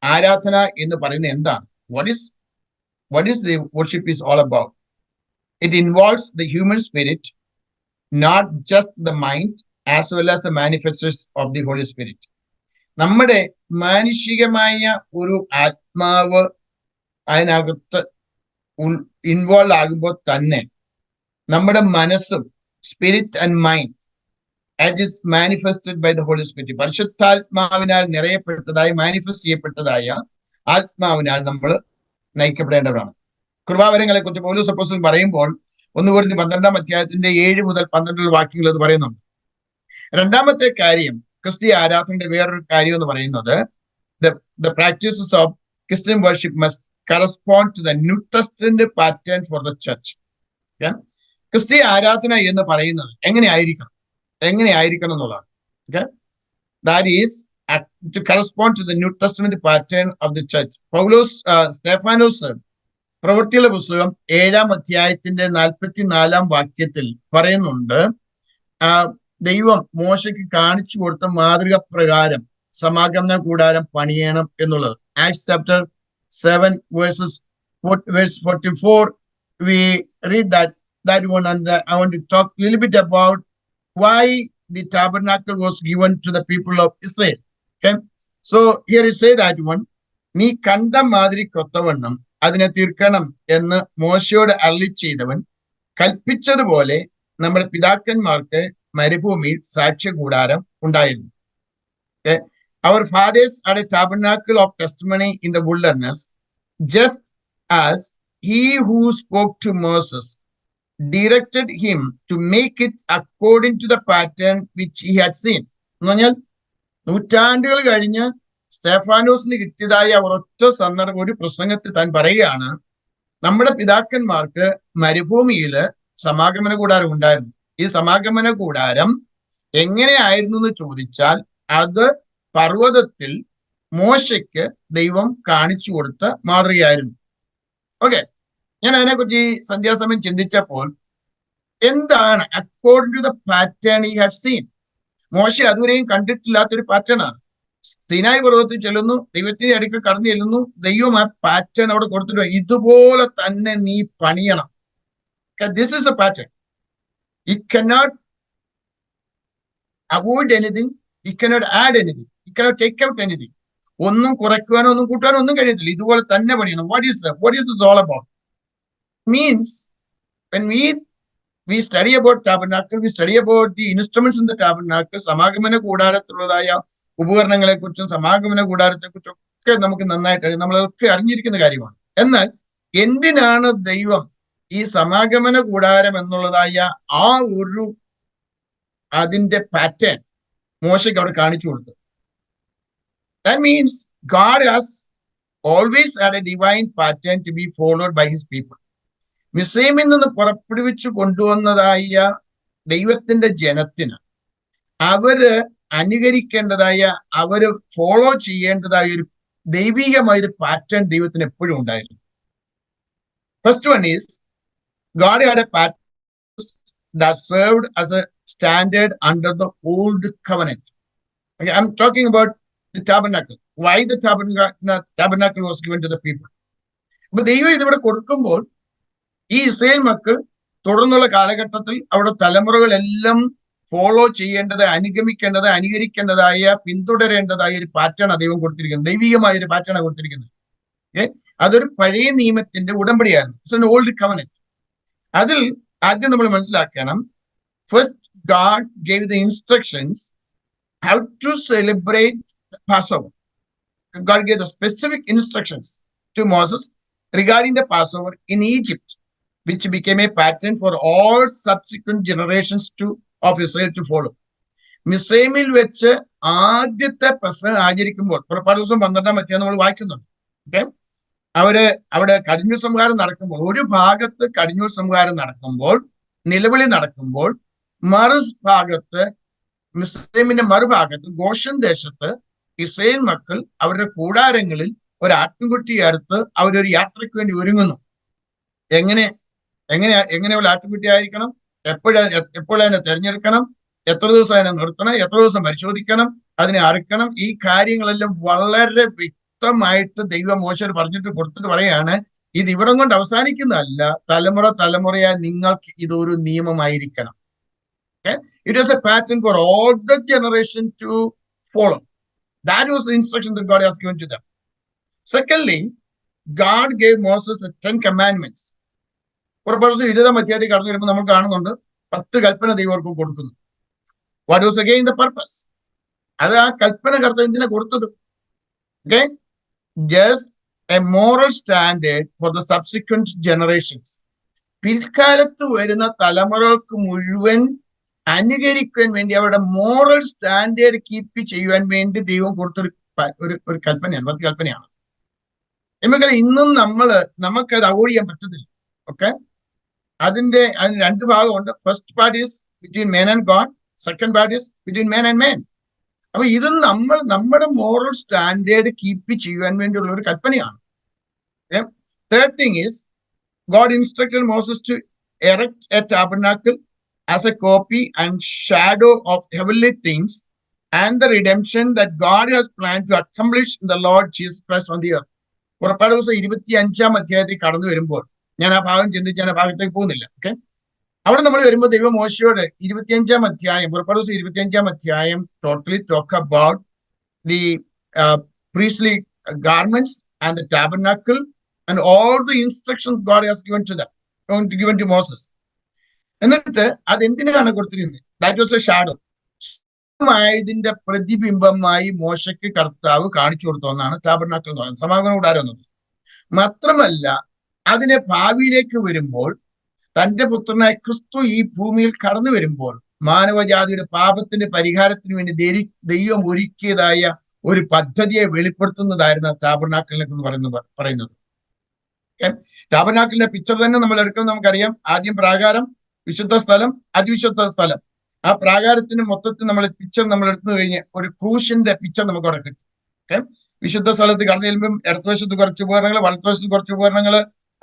ആരാധന എന്ന് പറയുന്നത് എന്താണ്? What is the worship is all about? It involves the human spirit, not just the mind, as well as the manifestations of the Holy Spirit. നമ്മുടെ മാനുഷികമായ ഒരു ആത്മാവ് അതിനകത്ത് ഇൻവോൾവ് ആകുമ്പോൾ തന്നെ നമ്മുടെ മനസ്സും, spirit and mind, it is manifested by the Holy Spirit, പരിശുദ്ധാത്മാവിനാൽ നിറയപ്പെട്ടതായി മാനിഫെസ്റ്റ് ചെയ്യപ്പെട്ടതായ ആത്മാവിനാൽ നമ്മൾ നയിക്കപ്പെടേണ്ടവരാണ്. കൃപാവരങ്ങളെ കുറിച്ച് പൗലോസ് അപ്പോസ്തലൻ പറയുമ്പോൾ 1 കൊരിന്ത്യർ 12 അധ്യായത്തിന്റെ 7 മുതൽ 12 വാക്യങ്ങൾ അത് പറയുന്നുണ്ട്. രണ്ടാമത്തെ കാര്യം, ക്രിസ്തീയ ആരാധനയുടെ വേറൊരു കാര്യം എന്ന് പറയുന്നത്, the practices of Christian worship must correspond to the New Testament pattern for the church. ക്രിസ്തീയ ആരാധന എന്ന് പറയുന്നത് എങ്ങനെയായിരിക്കണം എന്നുള്ളതാണ്. That is to correspond to the New Testament pattern of the church. Stephanos പ്രവൃത്തികളുടെ പുസ്തകം 7 അധ്യായത്തിന്റെ 44 വാക്യത്തിൽ പറയുന്നുണ്ട്, ദൈവം മോശയ്ക്ക് കാണിച്ചു കൊടുത്ത മാതൃക പ്രകാരം സമാഗമന കൂടാരം പണിയണം എന്നുള്ളത്. Acts chapter 7 verse 44 we read that one, and I want to talk a little bit about why the tabernacle was given to the people of Israel. Okay, so here it say that one, നീ കണ്ട മാതിരിക്കൊത്തവണ്ണം അതിനെ തീർക്കണം എന്ന് മോശയോട് അരുളി ചെയ്തവൻ കൽപ്പിച്ചതുപോലെ നമ്മുടെ പിതാക്കന്മാർക്ക് മരുഭൂമിയിൽ സാക്ഷ്യകൂടാരം ഉണ്ടായിരുന്നു. Okay, our fathers had a tabernacle of testimony in the wilderness, just as he who spoke to Moses directed him to make it according to the pattern which he had seen. എന്ന് പറഞ്ഞാൽ നൂറ്റാണ്ടുകൾ കഴിഞ്ഞ് സ്തെഫാനോസിന് കിട്ടിയതായ ഒരൊറ്റ സന്ദർഭം, ഒരു പ്രസംഗത്തിൽ താൻ പറയുകയാണ്, നമ്മുടെ പിതാക്കന്മാർക്ക് മരുഭൂമിയില് സമാഗമന കൂടാരം ഉണ്ടായിരുന്നു. ഈ സമാഗമന കൂടാരം എങ്ങനെയായിരുന്നു എന്ന് ചോദിച്ചാൽ അത് പർവ്വതത്തിൽ മോശയ്ക്ക് ദൈവം കാണിച്ചു കൊടുത്ത മാതൃകയായിരുന്നു. ഓക്കെ, ഞാൻ അതിനെക്കുറിച്ച് ഈ സന്ധ്യാസമയം ചിന്തിച്ചപ്പോൾ എന്താണ് according to the pattern he had seen? മോശ അതുവരെയും കണ്ടിട്ടില്ലാത്തൊരു പാറ്റേൺ ആണ്. സീനായി പർവ്വതത്തിൽ ചെല്ലുന്നു, ദൈവത്തിന്റെ അടുക്കൽ കടന്നു ചെല്ലുന്നു, ദൈവം ആ പാറ്റേൺ അവിടെ കൊടുത്തിട്ട് ഇതുപോലെ തന്നെ നീ പണിയണം. This is A pattern. You cannot avoid anything, you cannot add anything, you cannot take out anything. ഒന്നും കുറയ്ക്കുവാനോ ഒന്നും കൂട്ടാനോ ഒന്നും കഴിയത്തില്ല. ഇതുപോലെ തന്നെ പണിയണം. What is this all about? Means when we study about tabernacle, we study about the instruments in the tabernacle, സമാഗമന കൂടാരത്തിലുള്ളതായ ഉപകരണങ്ങളെ കുറിച്ചും സമാഗമന കൂടാരത്തെ കുറിച്ചും ഒക്കെ നമുക്ക് നന്നായിട്ട് നമ്മളതൊക്കെ അറിഞ്ഞിരിക്കുന്ന കാര്യമാണ്. എന്നാൽ എന്തിനാണ് ദൈവം ഈ സമാഗമന കൂടാരം എന്നുള്ളതായ ആ ഒരു അതിന്റെ പാറ്റേൺ മോശയ്ക്ക് അവിടെ കാണിച്ചു കൊടുത്തത്? That means God has always had a divine pattern to be followed by his people. മിസ്രൈമിൽ നിന്ന് പുറപ്പെടുവിച്ചു കൊണ്ടുവന്നതായ ദൈവത്തിന്റെ ജനത്തിന് അവര് അനുകരിക്കേണ്ടതായ, അവര് ഫോളോ ചെയ്യേണ്ടതായ ഒരു ദൈവികമായ ഒരു പാറ്റേൺ ദൈവത്തിന് എപ്പോഴും ഉണ്ടായിരുന്നു. First one is God had a pattern that served as a standard under the old covenant. Okay, I'm talking about the tabernacle. why the tabernacle was given to the people. അപ്പൊ ദൈവം ഇതിവിടെ കൊടുക്കുമ്പോൾ ഈ Israel മക്കൾ തുടർന്നുള്ള കാലഘട്ടത്തിൽ അവരുടെ തലമുറകളെല്ലാം follow ചെയ്യേണ്ടത്, അനുഗമിക്കേണ്ടത്, അനുകരിക്കേണ്ടതായ, പിന്തുടരേണ്ടതായ ഒരു പാറ്റേൺ ദൈവം കൊടുത്തിരിക്കുന്നത്, ദൈവികമായ ഒരു പാറ്റേൺ കൊടുത്തിരിക്കുന്നത്. അതൊരു പഴയ നിയമത്തിന്റെ ഉടമ്പടിയായിരുന്നു. It's an old covenant. അതിൽ ആദ്യം നമ്മൾ മനസ്സിലാക്കണം, first God gave the instructions how to celebrate the Passover. God gave the specific instructions to Moses regarding the Passover in Egypt, which became a pattern for all subsequent generations of Israel to follow. മിസ്രൈമിൽ വെച്ച് ആദ്യത്തെ പെസഹ ആചരിക്കുമ്പോൾ, പുറപ്പാട് ദിവസം 12-ാം അധ്യായം നമ്മൾ വായിക്കുന്നുണ്ട്. Okay, അവിടെ കടിഞ്ഞൂൽ സംഹാരം നടക്കുമ്പോൾ, ഒരു ഭാഗത്ത് കടിഞ്ഞൂൽ സംഹാരം നടക്കുമ്പോൾ, നിലവിളി നടക്കുമ്പോൾ, മറുഭാഗത്ത്, മിസ്രൈമിന്റെ മറുഭാഗത്ത് ഗോഷൻ ദേശത്ത് ഇസ്രായേൽ മക്കൾ അവരുടെ കൂടാരങ്ങളിൽ ഒരു ആട്ടിൻകുട്ടി അറുത്ത് അവരൊരു യാത്രയ്ക്ക് വേണ്ടി ഒരുങ്ങുന്നു. എങ്ങനെയുള്ള ആട്ടിൻകുട്ടി ആയിരിക്കണം, എപ്പോഴതിനെ തിരഞ്ഞെടുക്കണം, എത്ര ദിവസം അതിനെ നിർത്തണം, എത്ര ദിവസം പരിശോധിക്കണം, അതിനെ അറുക്കണം, ഈ കാര്യങ്ങളെല്ലാം വളരെ വ്യക്തമായിട്ട് ദൈവം മോശയോട് പറഞ്ഞിട്ട് കൊടുത്തിട്ട് പറയാണ്, ഇത് ഇവിടം കൊണ്ട് അവസാനിക്കുന്നതല്ല, തലമുറയായി നിങ്ങൾക്ക് ഇതൊരു നിയമമായിരിക്കണം. Okay? It was a pattern for all the generation to follow. That was the instruction that God has given to them. Secondly, God gave Moses the 10 commandments. പുറപ്പാട് 20-ാം അധ്യായത്തിൽ കടന്നു വരുമ്പോൾ നമ്മൾ കാണുന്നുണ്ട് 10 കൽപ്പന ദൈവം അവർക്ക് കൊടുക്കുന്നു. What was again the purpose? അത് ആ കൽപ്പന കർത്താവിനെ കൊടുത്തത്, okay, just a moral standard for the subsequent generations. പിൽക്കാലത്ത് വരുന്ന തലമുറകൾക്ക് മുഴുവൻ അനുകരിക്കാൻ വേണ്ടി, അവരുടെ മോറൽ സ്റ്റാൻഡേർഡ് കീപ്പ് ചെയ്യുവാൻ വേണ്ടി ദൈവം കൊടുത്തൊരു കൽപ്പനയാണ്, 10 കൽപ്പനയാണ്. നമുക്ക് ഇന്നും നമുക്കത് അവോയ്ഡ് ചെയ്യാൻ പറ്റത്തില്ല. ഓക്കെ, അതിന് 2 ഭാഗമുണ്ട്. First part is between man and God, second part is between man and man. അപ്പൊ ഇത് നമ്മുടെ മോറൽ സ്റ്റാൻഡേർഡ് കീപ്പ് ചെയ്യുവാൻ വേണ്ടിയുള്ള ഒരു കൽപ്പനയാണ്. Third thing is, God instructed Moses to erect a tabernacle as a copy and shadow of heavenly things and the redemption that God has planned to accomplish in the Lord Jesus Christ on the earth. പുറപ്പാട് ദിവസം 25-ാം അധ്യായത്തിൽ കടന്നു വരുമ്പോൾ, ഞാൻ ആ ഭാഗം ചിന്തിച്ച് ഞാൻ ആ ഭാഗത്തേക്ക് പോകുന്നില്ല. ഓക്കെ, അവിടെ നമ്മൾ വരുമ്പോൾ ദൈവം മോശയോട് 25-ാം അധ്യായം, പുറപ്പാട് ദിവസം 25-ാം അധ്യായം totally talk about the priestly garments and the tabernacle and all the instructions God has given to Moses. എന്നിട്ട് അതെന്തിനാണ് കൊടുത്തിരിക്കുന്നത്? That was A shadow. ഇതിന്റെ പ്രതിബിംബമായി മോശയ്ക്ക് കർത്താവ് കാണിച്ചു കൊടുത്തോന്നാണ് ടാബർനാക്കിൾ എന്ന് പറയുന്നത്, സമാഗമന കൂടാരം എന്നത്. മാത്രമല്ല, അതിനെ ഭാവിയിലേക്ക് വരുമ്പോൾ, തന്റെ പുത്രനായ ക്രിസ്തു ഈ ഭൂമിയിൽ കടന്നു വരുമ്പോൾ മാനവജാതിയുടെ പാപത്തിന്റെ പരിഹാരത്തിന് വേണ്ടി ദൈവം ഒരുക്കിയതായ ഒരു പദ്ധതിയെ വെളിപ്പെടുത്തുന്നതായിരുന്നു ടാബർനാക്കിളിനെ പറയുന്നത്. ടാബർനാക്കിളിന്റെ പിക്ചർ തന്നെ നമ്മൾ എടുക്കുന്നത് നമുക്കറിയാം. ആദ്യം പ്രാകാരം, വിശുദ്ധ സ്ഥലം, അതിവിശുദ്ധ സ്ഥലം. ആ പ്രാകാരത്തിന് മൊത്തത്തിൽ നമ്മൾ പിക്ചർ നമ്മൾ എടുത്തു കഴിഞ്ഞ് ഒരു ക്രൂശിന്റെ പിക്ചർ നമുക്ക് അവിടെ കിട്ടും. വിശുദ്ധ സ്ഥലത്ത് കടന്നു ചെല്ലുമ്പോൾ ഇടതുവശത്ത് കുറച്ച് ഉപകരണങ്ങൾ, വലത്തുവശത്ത് കുറച്ച് ഉപകരണങ്ങൾ,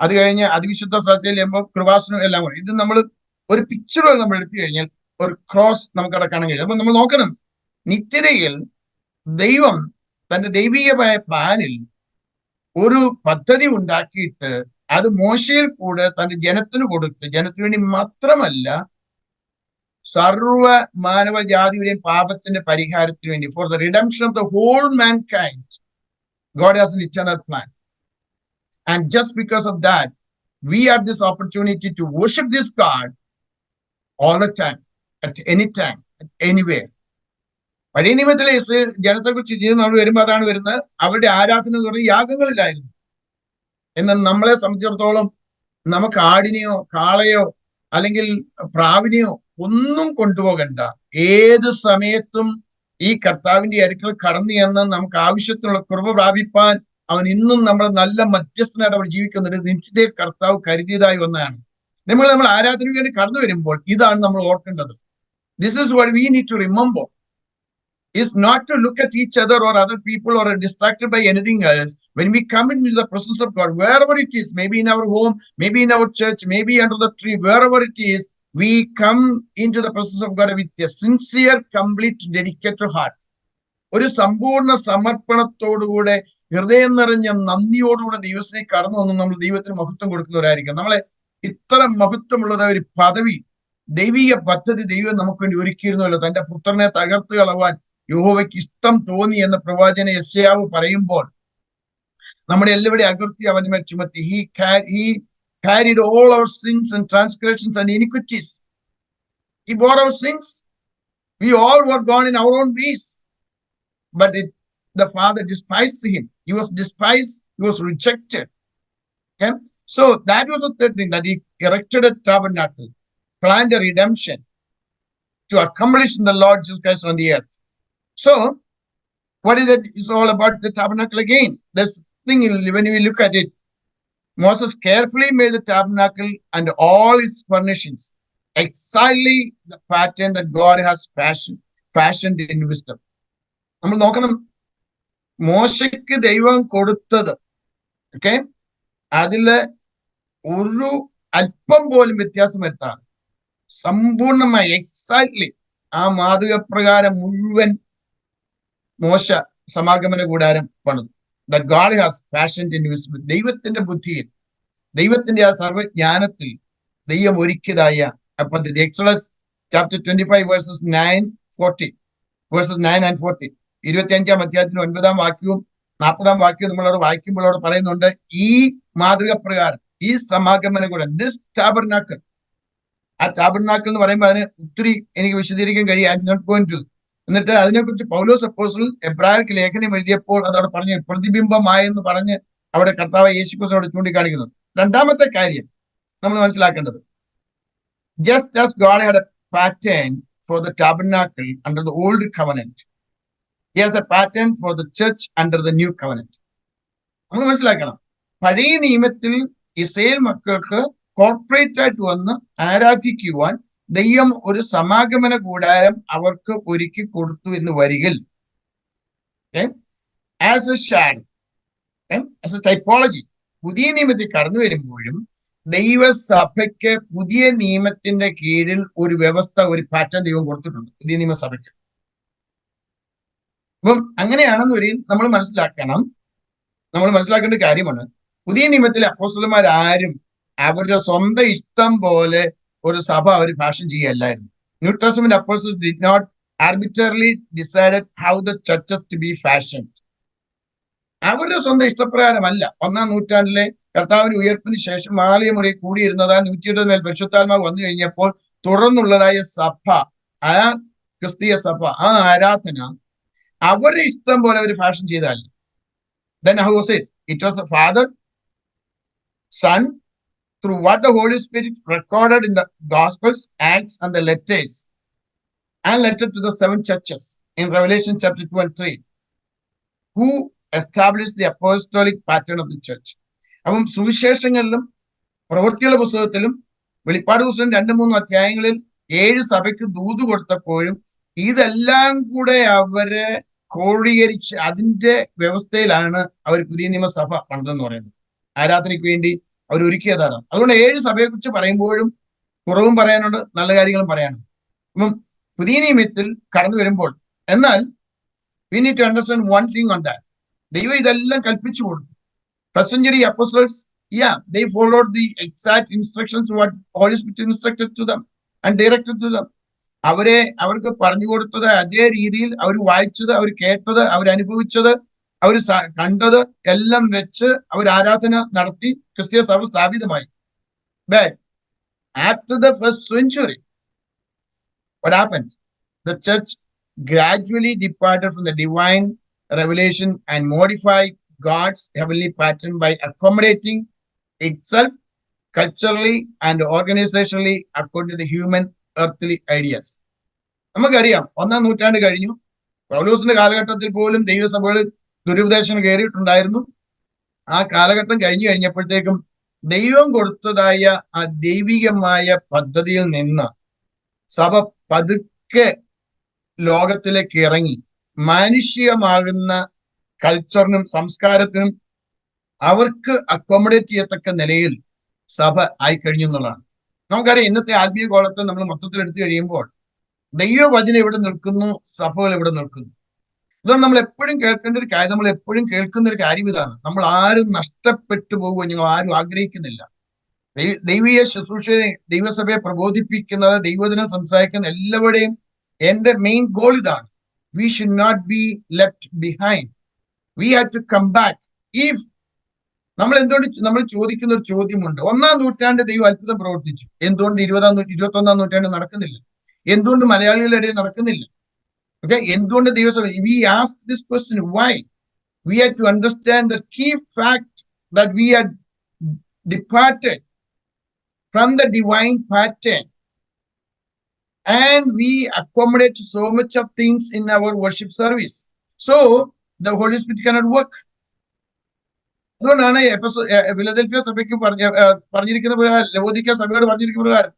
അത് കഴിഞ്ഞ് അതിവിശുദ്ധ സ്ഥലത്തിൽ ചെല്ലുമ്പോൾ കൃപാസനം എല്ലാം കൂടെ. ഇത് നമ്മൾ ഒരു പിക്ചറുകൾ നമ്മൾ എടുത്തു കഴിഞ്ഞാൽ ഒരു ക്രോസ് നമുക്ക് അവിടെ കാണാൻ കഴിയും. അപ്പൊ നമ്മൾ നോക്കണം, നിത്യതയിൽ ദൈവം തന്റെ ദൈവികമായ പ്ലാനിൽ ഒരു പദ്ധതി ഉണ്ടാക്കിയിട്ട് അത് മോശയിൽ കൂടെ തന്റെ ജനത്തിന് കൊടുത്ത്, ജനത്തിന് വേണ്ടി മാത്രമല്ല സർവ മാനവജാതിയുടെയും പാപത്തിന്റെ പരിഹാരത്തിന് വേണ്ടി, for the redemption of the whole mankind, God has an eternal plan. And just because of that, we have this opportunity to worship this God all the time, at any time, at anywhere. പഴയ നിയമത്തിലെ Israel ജനത്തെ കുറിച്ച് നമ്മൾ വരുമ്പോൾ അതാണ് വരുന്നത്. അവരുടെ ആരാധന എന്ന് പറയുന്നത് യാഗങ്ങളിലായിരുന്നു. എന്നാൽ നമ്മളെ സംബന്ധിച്ചിടത്തോളം നമുക്ക് ആടിനെയോ കാളയോ അല്ലെങ്കിൽ പ്രാവിനെയോ ഒന്നും കൊണ്ടുപോകണ്ട. ഏത് സമയത്തും ഈ കർത്താവിന്റെ അടുക്കൽ കടന്നു ചെന്ന് നമുക്ക് ആവശ്യത്തിനുള്ള കുറവ് പ്രാപിപ്പാൻ അവൻ ഇന്നും നമ്മൾ നല്ല മധ്യസ്ഥനായിട്ട് അവർ ജീവിക്കുന്നുണ്ട്. നിശ്ചിത കർത്താവ് കരുതിയതായി ഒന്നാണ്. നമ്മൾ ആരാധനയ്ക്ക് വേണ്ടി കടന്നു വരുമ്പോൾ ഇതാണ് നമ്മൾ ഓർക്കേണ്ടത്. This is what we need to remember. Is not to look at each other or other people or are distracted by anything else. When we come into the presence of God, wherever it is, maybe in our home, maybe in our church, maybe under the tree, wherever it is, we come into the presence of God with a sincere, complete, dedicated heart. ഒരു സമ്പൂർണ്ണ സമർപ്പണത്തോടുകൂടെ ഹൃദയം നിറഞ്ഞ നന്ദിയോടുകൂടെ ദൈവത്തിനെ കടന്നു വന്ന് നമ്മൾ ദൈവത്തിന് മഹത്വം കൊടുക്കുന്നവരായിരിക്കും. നമ്മളെ ഇത്ര മഹത്വമുള്ളതായ ഒരു പദവി, ദൈവിക പദ്ധതി ദൈവം നമുക്ക് വേണ്ടി ഒരുക്കിയിരുന്നല്ലോ. തന്റെ പുത്രനെ തകർത്ത് കളവാൻ യഹോവയ്ക്ക് ഇഷ്ടം തോന്നി എന്ന പ്രവാചകൻ യെശയ്യാവ് പറയുമ്പോൾ നമ്മുടെ എല്ലാവരുടെയും അകൃത്യം അവന്റെ മേൽ ചുമത്തി. He carried all our sins and transgressions and iniquities. He bore our sins. We all were gone in our own ways. But the Father despised him. He was despised. He was rejected. Okay? So that was the third thing, that he erected a tabernacle, planned a redemption to accomplish in the Lord Jesus Christ on the earth. So what is it? It's all about the tabernacle again. This thing, when we look at it, Moses carefully made the tabernacle and all its furnishings exactly the pattern that God has fashioned in wisdom. നമ്മൾ നോക്കണം, മോശയ്ക്ക് ദൈവം കൊടുത്തത് okay, അതില് ഒരു അല്പം പോലും വ്യത്യാസം വരുത്താതെ സമ്പൂർണമായി എക്സാക്ട്ലി ആ മാതൃക പ്രകാരം മുഴുവൻ മോശ സമാഗമന കൂടാരം പണിതു. That God has fashioned in wisdom. ദൈവത്തിന്റെ ബുദ്ധിയിൽ, ദൈവത്തിന്റെ ആ സർവജ്ഞാനത്തിൽ ദൈവം ഒരുക്കിയതായ പദ്ധതി. Exodus chapter 25 verses 9-40 and 40, 25-ാം അധ്യായത്തിന് 9-ാം വാക്യവും 40-ാം വാക്യവും നമ്മളവിടെ വായിക്കുമ്പോൾ അവിടെ പറയുന്നുണ്ട്, ഈ മാതൃക പ്രകാരം, ഈ സമാഗമന കൂടാരം, ദിസ് ടാബർനാക്കിൾ. ആ ടാബർനാക്കിൾ എന്ന് പറയുമ്പോൾ അതിന് ഒത്തിരി എനിക്ക് വിശദീകരിക്കാൻ കഴിയും. I am not going to. എന്നിട്ട് അതിനെക്കുറിച്ച് പൗലോസ് അപ്പോസ്തലൻ എബ്രായർക്ക് ലേഖനം എഴുതിയപ്പോൾ അതവിടെ പറഞ്ഞ് പ്രതിബിംബമായെന്ന് പറഞ്ഞ് അവിടെ കർത്താവ് യേശുക്രിസ്തു അവിടെ ചൂണ്ടിക്കാണിക്കുന്നു. രണ്ടാമത്തെ കാര്യം നമ്മൾ മനസ്സിലാക്കേണ്ടത്, just as God had a pattern for the tabernacle under the old covenant, he has a pattern for the church under the new covenant. നമ്മൾ മനസ്സിലാക്കണം, പഴയ നിയമത്തിൽ ഇസ്രായേൽ മക്കൾക്ക് കോർപ്പറേറ്റ് ആയിട്ട് വന്ന് ആരാധിക്കുവാൻ ദൈവം ഒരു സമാഗമന കൂടാരം അവർക്ക് ഒരുക്കി കൊടുത്തു എന്ന് വരികിൽ, as a shadow, as a typology, പുതിയ നിയമത്തിൽ കടന്നു വരുമ്പോഴും ദൈവസഭയ്ക്ക് പുതിയ നിയമത്തിന്റെ കീഴിൽ ഒരു വ്യവസ്ഥ, ഒരു പാറ്റേൺ ദൈവം കൊടുത്തിട്ടുണ്ട് പുതിയ നിയമസഭയ്ക്ക്. അപ്പം അങ്ങനെയാണെന്ന് വരികയും നമ്മൾ മനസ്സിലാക്കേണ്ട കാര്യമാണ്, പുതിയ നിയമത്തിലെ അപ്പോസ്തലന്മാരാരും അവരുടെ സ്വന്തം ഇഷ്ടം പോലെ ഒരു സഭ അവർ ഫാഷൻ ചെയ്യല്ലായിരുന്നു. New Testament apostles did not arbitrarily decided how the churches to be fashioned. അവരുടെ സ്വന്തം ഇഷ്ടപ്രകാരമല്ല. 1-ാം നൂറ്റാണ്ടിലെ കർത്താവിന്റെ ഉയർപ്പിന് ശേഷം മാലയമുറി കൂടിയിരുന്നത് 120 മേൽ പരിശുദ്ധാത്മാവ് വന്നു കഴിഞ്ഞപ്പോൾ തുടർന്നുള്ളതായ സഭ, ആ ക്രിസ്തീയ സഭ, ആ ആരാധന അവരുടെ ഇഷ്ടം പോലെ അവർ fashion ചെയ്തല്ല. Then how was it? It was a Father, Son, through what the Holy Spirit recorded in the Gospels, Acts, and the letters, and letter to the 7 churches in Revelation chapter 2 and 3, who established the apostolic pattern of the church. അപ്പം സുവിശേഷങ്ങളിലും പ്രവൃത്തികളുടെ പുസ്തകത്തിലും വെളിപ്പാട് പുസ്തകം 2-3 അധ്യായങ്ങളിൽ 7 സഭയ്ക്ക് ദൂത് കൊടുത്തപ്പോഴും ഇതെല്ലാം കൂടെ അവര് ക്രോഡീകരിച്ച് അതിന്റെ വ്യവസ്ഥയിലാണ് അവർ പുതിയ നിയമസഭ പണിതെന്ന് പറയുന്നത്. ആരാധനയ്ക്ക് വേണ്ടി അവർ ഒരുക്കിയതാണ്. അതുകൊണ്ട് 7 സഭയെ കുറിച്ച് പറയുമ്പോഴും കുറവും പറയാനുണ്ട്, നല്ല കാര്യങ്ങളും പറയാനുണ്ട്. അപ്പം പുതിയ നിയമത്തിൽ കടന്നു വരുമ്പോൾ, എന്നാൽ we need to understand one thing on that. ദൈവം ഇതെല്ലാം കൽപ്പിച്ചു കൊടുത്തു. First century apostles, they followed the exact instructions what Holy Spirit instructed to them and directed to them. അവർക്ക് പറഞ്ഞു കൊടുത്തത് അതേ രീതിയിൽ അവർ വായിച്ചത്, അവർ കേട്ടത്, അവരനുഭവിച്ചത്, അവർ കണ്ടത് എല്ലാം വെച്ച് അവർ ആരാധന നടത്തി ക്രിസ്തീയ സഭ സ്ഥാപിതമായി. But after the first century, what happened? The church gradually departed from the divine revelation and modified God's heavenly pattern by accommodating itself culturally and organizationally according to the human earthly ideas. നമുക്കറിയാം, 1-ാം നൂറ്റാണ്ട് കഴിഞ്ഞു. പൗലോസിന്റെ കാലഘട്ടത്തിൽ പോലും ദൈവസഭകളിൽ ദുരുപദേശങ്ങൾ കയറിയിട്ടുണ്ടായിരുന്നു. ആ കാലഘട്ടം കഴിഞ്ഞു കഴിഞ്ഞപ്പോഴത്തേക്കും ദൈവം കൊടുത്തതായ ആ ദൈവികമായ പദ്ധതിയിൽ നിന്ന് സഭ പതുക്കെ ലോകത്തിലേക്ക് ഇറങ്ങി മാനുഷികമാകുന്ന കൾച്ചറിനും സംസ്കാരത്തിനും അവർക്ക് അക്കോമഡേറ്റ് ചെയ്യത്തക്ക നിലയിൽ സഭ ആയിക്കഴിഞ്ഞു എന്നുള്ളതാണ്. നമുക്കറിയാം, ഇന്നത്തെ ആത്മീയ കോളത്തെ നമ്മൾ മൊത്തത്തിൽ എടുത്തു കഴിയുമ്പോൾ ദൈവവചനം എവിടെ നിൽക്കുന്നു, സഭകൾ എവിടെ നിൽക്കുന്നു. ഇതാണ് നമ്മൾ എപ്പോഴും കേൾക്കേണ്ട ഒരു കാര്യം. നമ്മൾ എപ്പോഴും കേൾക്കുന്ന ഒരു കാര്യം ഇതാണ്: നമ്മൾ ആരും നഷ്ടപ്പെട്ടു പോകുക ഞങ്ങൾ ആരും ആഗ്രഹിക്കുന്നില്ല. ദൈവീയ ശുശ്രൂഷയെ, ദൈവസഭയെ പ്രബോധിപ്പിക്കുന്നത്, ദൈവദിനം സംസാരിക്കുന്ന എല്ലാവരുടെയും എന്റെ മെയിൻ ഗോൾ ഇതാണ്: we should not be left behind. We have to come back. If നമ്മൾ ചോദിക്കുന്ന ഒരു ചോദ്യമുണ്ട്: 1-ാം നൂറ്റാണ്ട് ദൈവം അത്ഭുതം പ്രവർത്തിച്ചു, എന്തുകൊണ്ട് 21-ാം നൂറ്റാണ്ട് നടക്കുന്നില്ല? എന്തുകൊണ്ട് മലയാളികളുടെ ഇടയിൽ നടക്കുന്നില്ല? Okay, എന്തുകൊണ്ട് ദൈവസഭ? We ask this question, why? We have to understand the key fact that we had departed from the divine pattern and we accommodate so much of things in our worship service. So the Holy Spirit cannot work. അതുകൊണ്ടാണ് ഫിലദൽഫിയ സഭയ്ക്ക് പറഞ്ഞിരിക്കുന്ന പ്രകാരം, ലവോദിക്ക സഭയോട് പറഞ്ഞിരിക്കുന്ന പ്രകാരം,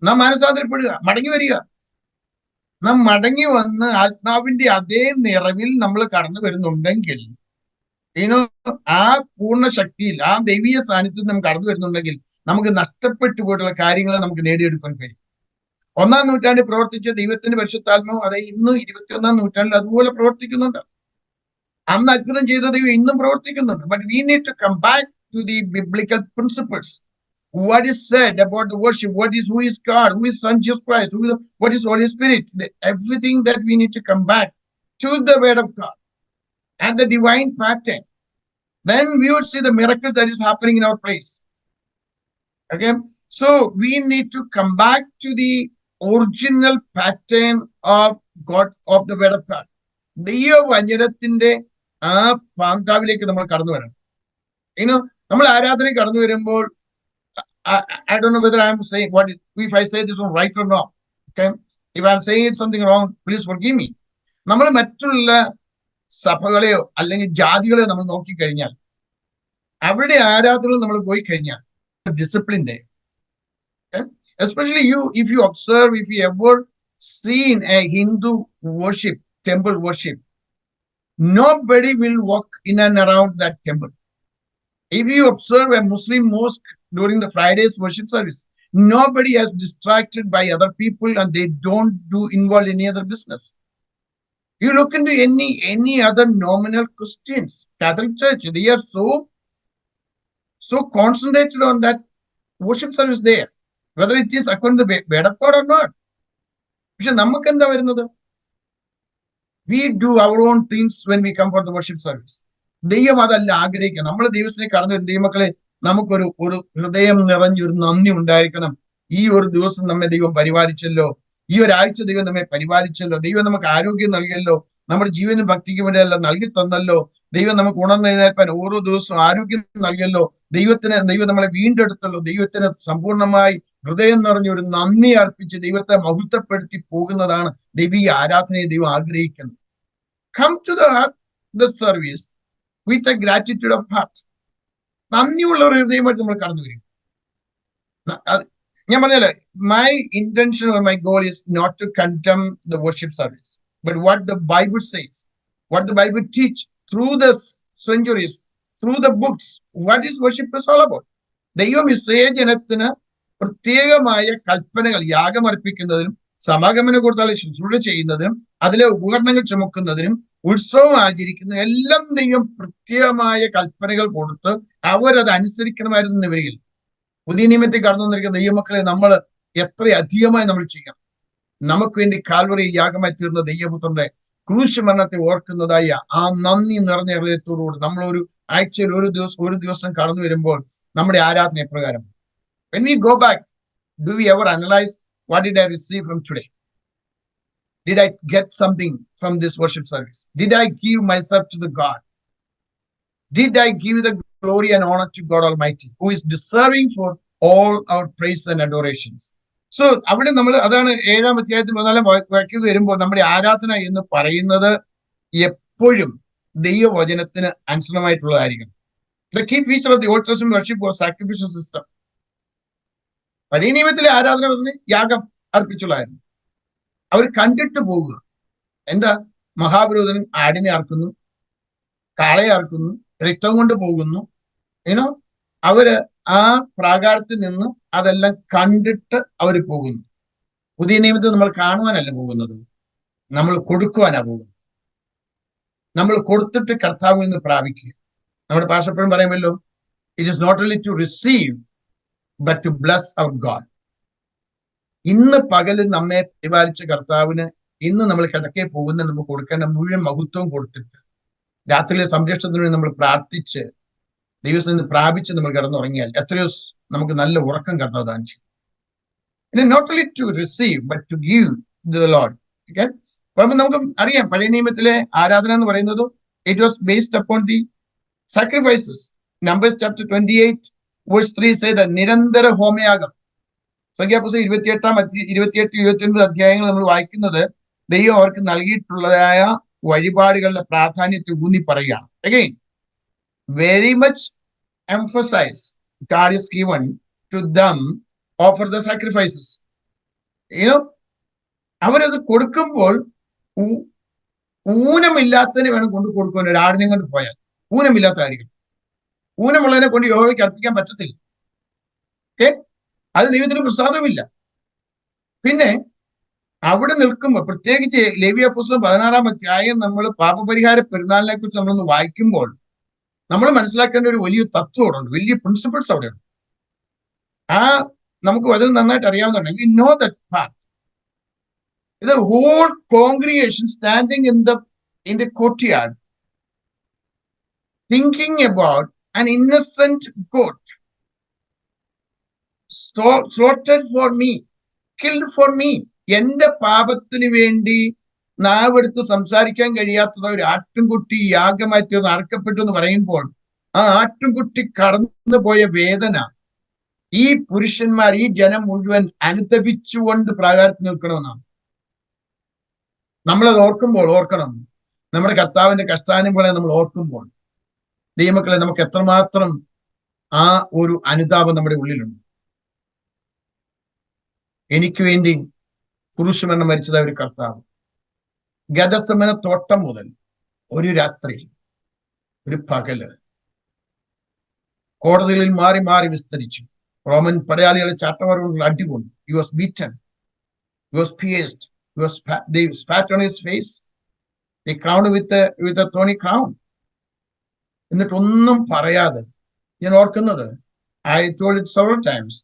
നാം മാനസാന്തരപ്പെടുക, മടങ്ങി വരിക. നാം മടങ്ങി വന്ന് ആത്മാവിന്റെ അതേ നിറവിൽ നമ്മൾ കടന്നു വരുന്നുണ്ടെങ്കിൽ, ആ പൂർണ്ണ ശക്തിയിൽ, ആ ദൈവീയ സാന്നിധ്യത്തിൽ നമ്മൾ കടന്നു വരുന്നുണ്ടെങ്കിൽ നമുക്ക് നഷ്ടപ്പെട്ടു പോയിട്ടുള്ള കാര്യങ്ങളെ നമുക്ക് നേടിയെടുക്കാൻ കഴിയും. 1-ാം നൂറ്റാണ്ടിൽ പ്രവർത്തിച്ച ദൈവത്തിന്റെ പരിശുദ്ധാത്മാവ് അതേ ഇന്ന് 21-ാം നൂറ്റാണ്ടിൽ അതുപോലെ പ്രവർത്തിക്കുന്നുണ്ട്. അന്ന് അത്ഭുതം ചെയ്ത ദൈവം ഇന്നും പ്രവർത്തിക്കുന്നുണ്ട്. But we need to come back to the biblical principles. What is said about the worship? Who is God? Who is Son Jesus Christ? What is Holy Spirit? Everything that we need to come back to the Word of God and the divine pattern. Then we would see the miracles that is happening in our place. Okay, so we need to come back to the original pattern of God, of the Word of God. ദൈവവചനത്തിന്റെ ആ പാന്താവിലേക്ക് നമ്മൾ കടന്നു വരണം. നമ്മൾ ആരാധനയ്ക്ക് കടന്നു വരുമ്പോൾ, I don't know whether I'm saying if I say this one right or wrong. Okay, if I'm saying something wrong, please forgive me. നമ്മൾ മറ്റുള്ള സഭകളെയോ അല്ലെങ്കിൽ ജാതികളെയോ നമ്മൾ നോക്കിക്കഴിഞ്ഞാൽ, അവരുടെ ആരാധനകൾ നമ്മൾ പോയി കഴിഞ്ഞാൽ discipline there. Okay? Especially if you observe, if you ever seen a Hindu worship, temple worship, nobody will walk in and around that temple. If you observe a Muslim mosque during the Friday's worship service, nobody is distracted by other people and they don't involve any other business. You look into any other nominal Christians, Catholic Church, they are so concentrated on that worship service there, whether it is according to the Word of God or not. പക്ഷെ നമുക്ക് എന്താ വരുന്നത്? We do our own things when we come for the worship service. ദൈവം അതല്ല ആഗ്രഹിക്കുക. നമ്മൾ ദൈവത്തിനെ കടന്നു വരും. ദൈവമക്കളെ, നമുക്കൊരു ഹൃദയം നിറഞ്ഞൊരു നന്ദി ഉണ്ടായിരിക്കണം. ഈ ഒരു ദിവസം നമ്മെ ദൈവം പരിപാലിച്ചല്ലോ, ഈ ഒരാഴ്ച ദൈവം നമ്മെ പരിപാലിച്ചല്ലോ, ദൈവം നമുക്ക് ആരോഗ്യം നൽകിയല്ലോ, നമ്മുടെ ജീവനും ഭക്തിക്കും വേണ്ടിയല്ല നൽകി തന്നല്ലോ, ദൈവം നമുക്ക് ഉണർന്നെഴുന്നേൽപ്പാൻ ഓരോ ദിവസവും ആരോഗ്യം നൽകിയല്ലോ, ദൈവം നമ്മളെ വീണ്ടെടുത്തല്ലോ. ദൈവത്തിന് സമ്പൂർണമായി ഹൃദയം നിറഞ്ഞൊരു നന്ദി അർപ്പിച്ച് ദൈവത്തെ മഹത്വപ്പെടുത്തി പോകുന്നതാണ് ദൈവീയ ആരാധനയെ ദൈവം ആഗ്രഹിക്കുന്നത്. Come to the service with a gratitude of heart. നന്ദിയുള്ള ഒരു ഹൃദയമായിട്ട് നമ്മൾ കടന്നു വരും. ഞാൻ പറഞ്ഞല്ലേ, my intention or my goal is not to condemn the worship service, but what the Bible says, what the Bible teach through the centuries, through the books, what is worship is all about. ദൈവം Israel ജനത്തിന് പ്രത്യേകമായ കൽപ്പനകൾ, യാഗമർപ്പിക്കുന്നതിനും സമാഗമന കൂടാതെ ശുശ്രൂഷ ചെയ്യുന്നതിനും അതിലെ ഉപകരണങ്ങൾ ചുമക്കുന്നതിനും ഉത്സവം ആചരിക്കുന്നതിനും എല്ലാം ദൈവം പ്രത്യേകമായ കൽപ്പനകൾ കൊടുത്ത് അവരത് അനുസരിക്കണമായിരുന്നു വരികയിൽ. പുതിയ നിയമത്തിൽ കടന്നു വന്നിരിക്കുന്ന ദൈവമക്കളെ നമ്മൾ എത്ര അധികമായി നമ്മൾ ചെയ്യണം. നമുക്ക് വേണ്ടി കാൽവറി യാഗമായി തീർന്ന ദൈവപുത്രന്റെ ക്രൂശ് മരണത്തെ ഓർക്കുന്നതായ ആ നന്ദി നിറഞ്ഞ ഹൃദയത്തോടുകൂടി നമ്മൾ ആഴ്ചയിൽ ഒരു ദിവസം കടന്നു വരുമ്പോൾ നമ്മുടെ ആരാധന എപ്രകാരം? When we go back, do we ever analyze, what did I receive from today? Did I get something from this worship service? Did I give myself to the God? Did I give the glory and honor to God Almighty, who is deserving for all our praise and adorations? So അവിടെ നമ്മൾ അതാണ് 7-ാം അധ്യായത്തിൽ 14-ാം വാക്യം വരുമ്പോൾ നമ്മുടെ ആരാധന എന്ന് പറയുന്നത് എപ്പോഴും ദൈവവചനത്തിന് അനുസൃതമായിട്ടുള്ളതായിരിക്കും. The key feature of the Old Testament worship was sacrificial system. പഴയ നിയമത്തിലെ ആരാധന യാഗം അർപ്പിച്ചുള്ളായിരുന്നു. അവർ കണ്ടിട്ട് പോകുക. എന്താ? മഹാപുരോഹിതൻ ആടിനെ അർക്കുന്നു, കാളയെ അർക്കുന്നു, രക്തം കൊണ്ട് പോകുന്നു. അവര് ആ പ്രാകാരത്തിൽ നിന്ന് അതെല്ലാം കണ്ടിട്ട് അവർ പോകുന്നു. പുതിയ നിയമത്തിൽ നമ്മൾ കാണുവാനല്ല പോകുന്നത്, നമ്മൾ കൊടുക്കുവാനാ പോകുന്നത്. നമ്മൾ കൊടുത്തിട്ട് കർത്താവിൽ നിന്ന് പ്രാപിക്കുക. നമ്മുടെ ഭാഷ എപ്പോഴും പറയുമല്ലോ, it is not only to receive but to bless our God. ഇന്ന് പകല് നമ്മെ പരിപാലിച്ച കർത്താവിന് ഇന്ന് നമ്മൾ കിടക്കേ പോകുന്ന നമുക്ക് കൊടുക്കേണ്ട മുഴുവൻ മഹത്വവും കൊടുത്തിട്ട് രാത്രിയിലെ സംരക്ഷണത്തിന് വേണ്ടി നമ്മൾ പ്രാർത്ഥിച്ച് ദൈവത്തിൽ നിന്ന് പ്രാപിച്ച് നമ്മൾ കിടന്നുറങ്ങിയാൽ എത്രയോ നമുക്ക് നല്ല ഉറക്കം കർത്താവ് ദാനം ചെയ്യും. Not only to receive but to give the lord. Okay, അപ്പൊ നമുക്ക് അറിയാം പഴയ നിയമത്തിലെ ആരാധന എന്ന് പറയുന്നത് it was based upon the sacrifices. Numbers chapter 28 verse 3 say the നിരന്തര ഹോമയാഗം. സംഖ്യാപുസ്തകം 28-29 അധ്യായങ്ങൾ നമ്മൾ വായിക്കുന്നത് ദൈവം അവർക്ക് നൽകിയിട്ടുള്ളതായ വഴിപാടുകളുടെ പ്രാധാന്യത്തെ ഊന്നി പറയുകയാണ്. Again very much emphasize God is given to them offer the sacrifices. അവരത് കൊടുക്കുമ്പോൾ ഊനമില്ലാത്തതിനെ വേണം കൊണ്ട് കൊടുക്കുവാൻ. ഒരു ആടിനെ കൊണ്ട് പോയാൽ ഊനമില്ലാത്ത ആയിരിക്കും. ഊനമുള്ളതിനെ കൊണ്ട് യഹോവയ്ക്ക് അർപ്പിക്കാൻ പറ്റത്തില്ല. ഓക്കെ, അത് ദൈവത്തിന് പ്രസാദമില്ല. പിന്നെ അവിടെ നിൽക്കുമ്പോൾ പ്രത്യേകിച്ച് ലേവ്യ പുസ്തകം 16-ാം അധ്യായം നമ്മൾ പാപപരിഹാര പെരുന്നാളിനെ കുറിച്ച് നമ്മളൊന്ന് വായിക്കുമ്പോൾ നമ്മൾ മനസ്സിലാക്കേണ്ട ഒരു വലിയ തത്വം അവിടെ ഉണ്ട്, വലിയ പ്രിൻസിപ്പിൾസ് അവിടെയുണ്ട്. നമുക്ക് അതിൽ നന്നായിട്ട് അറിയാവുന്നതാണ്. We know that part. The whole congregation standing in the courtyard thinking about an innocent goat slaughtered for me, killed for me. എന്റെ പാപത്തിന് വേണ്ടി നാവെടുത്ത് സംസാരിക്കാൻ കഴിയാത്തത് ഒരു ആട്ടിൻകുട്ടി യാഗമായി തീർന്ന് അറക്കപ്പെട്ടു എന്ന് പറയുമ്പോൾ ആ ആട്ടിൻകുട്ടി കടന്നു പോയ വേദന ഈ പുരുഷന്മാർ, ഈ ജനം മുഴുവൻ അനുതപിച്ചുകൊണ്ട് പ്രാകാരത്തിൽ നിൽക്കണമെന്നാണ്. നമ്മളത് ഓർക്കണം, നമ്മുടെ കർത്താവിന്റെ കഷ്ടാനുഭവങ്ങളെ നമ്മൾ ഓർക്കുമ്പോൾ ദൈവമക്കളെ നമുക്ക് എത്രമാത്രം ആ ഒരു അനുതാപം നമ്മുടെ ഉള്ളിലുണ്ട്. എനിക്ക് വേണ്ടി കുരിശുമരണം മരിച്ചത് ഒരു കർത്താവ്. ഗദസമന തോട്ടം മുതൽ ഒരു രാത്രി, ഒരു പകല് കോടതികളിൽ മാറി മാറി വിസ്തരിച്ചു. Roman പടയാളികളെ ചാട്ടവാറുകൊണ്ടുള്ള അടികൊണ്ടു. He was beaten, he was pierced, they spat on his face, they crowned with a thorny crown. എന്നിട്ടൊന്നും പറയാതെ ഞാൻ ഓർക്കുന്നത്, I told it several times,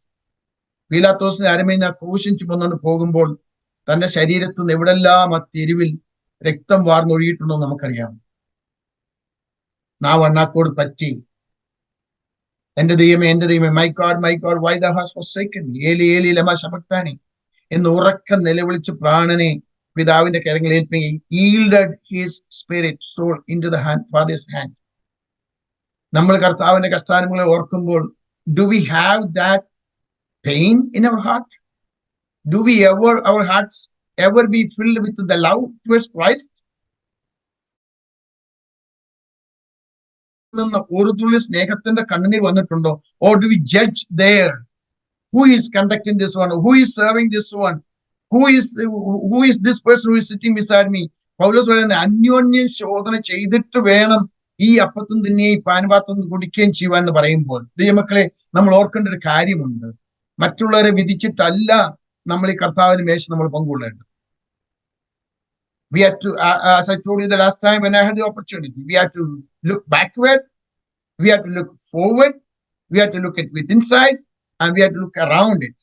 പീലാത്തോസിന്റെ അരമേന്ന് ആ ക്രൂശിൻ ചുമന്നുകൊണ്ട് പോകുമ്പോൾ തന്റെ ശരീരത്തിൽ നിന്ന് എവിടെല്ലാം ആ തെരുവിൽ രക്തം വാർന്നൊഴുകിയിട്ടുണ്ടോ നമുക്കറിയാം. നാവ് അണ്ണാക്കോട് പറ്റി, എന്റെ ദൈവമേ my God why the has forsaken me, ഏലി ഏലി ലമാ ശബക്താനി എന്ന് ഉറക്കം നിലവിളിച്ച് പ്രാണനെ പിതാവിന്റെ കരങ്ങളിൽ ഏൽപ്പിക്കുകയും yielded his spirit soul into the father's hand. നമ്മൾ കർത്താവിന്റെ കഷ്ടാനുഭവങ്ങളെ ഓർക്കുമ്പോൾ do we have that pain in our heart? Do we our hearts ever be filled with the love towards Christ? ഒരു തുള്ളി സ്നേഹത്തിന്റെ കണ്ണുനീർ വന്നിട്ടുണ്ടോ? Or do we judge there? Who is conducting this one? Who is serving this one? Who is this person who is sitting beside me? പൗലോസ് പറയുന്ന അന്യോന്യം ശോധന ചെയ്തിട്ട് വേണം ഈ അപ്പത്തും തിന്നുകയും പാനപാത്രം കുടിക്കുകയും ചെയ്യുവാൻ എന്ന് പറയുമ്പോൾ ദൈവമക്കളെ നമ്മൾ ഓർക്കേണ്ട ഒരു കാര്യമുണ്ട്. മറ്റുള്ളവരെ വിധിച്ചിട്ടല്ല നമ്മൾ ഈ കർത്താവിന് മേശ നമ്മൾ പങ്കുകൊള്ളേണ്ടത്. We have to, as I told you the last time when I had the opportunity, we have to look backward, we have to look forward, we have to look at within side, and we have to look around it.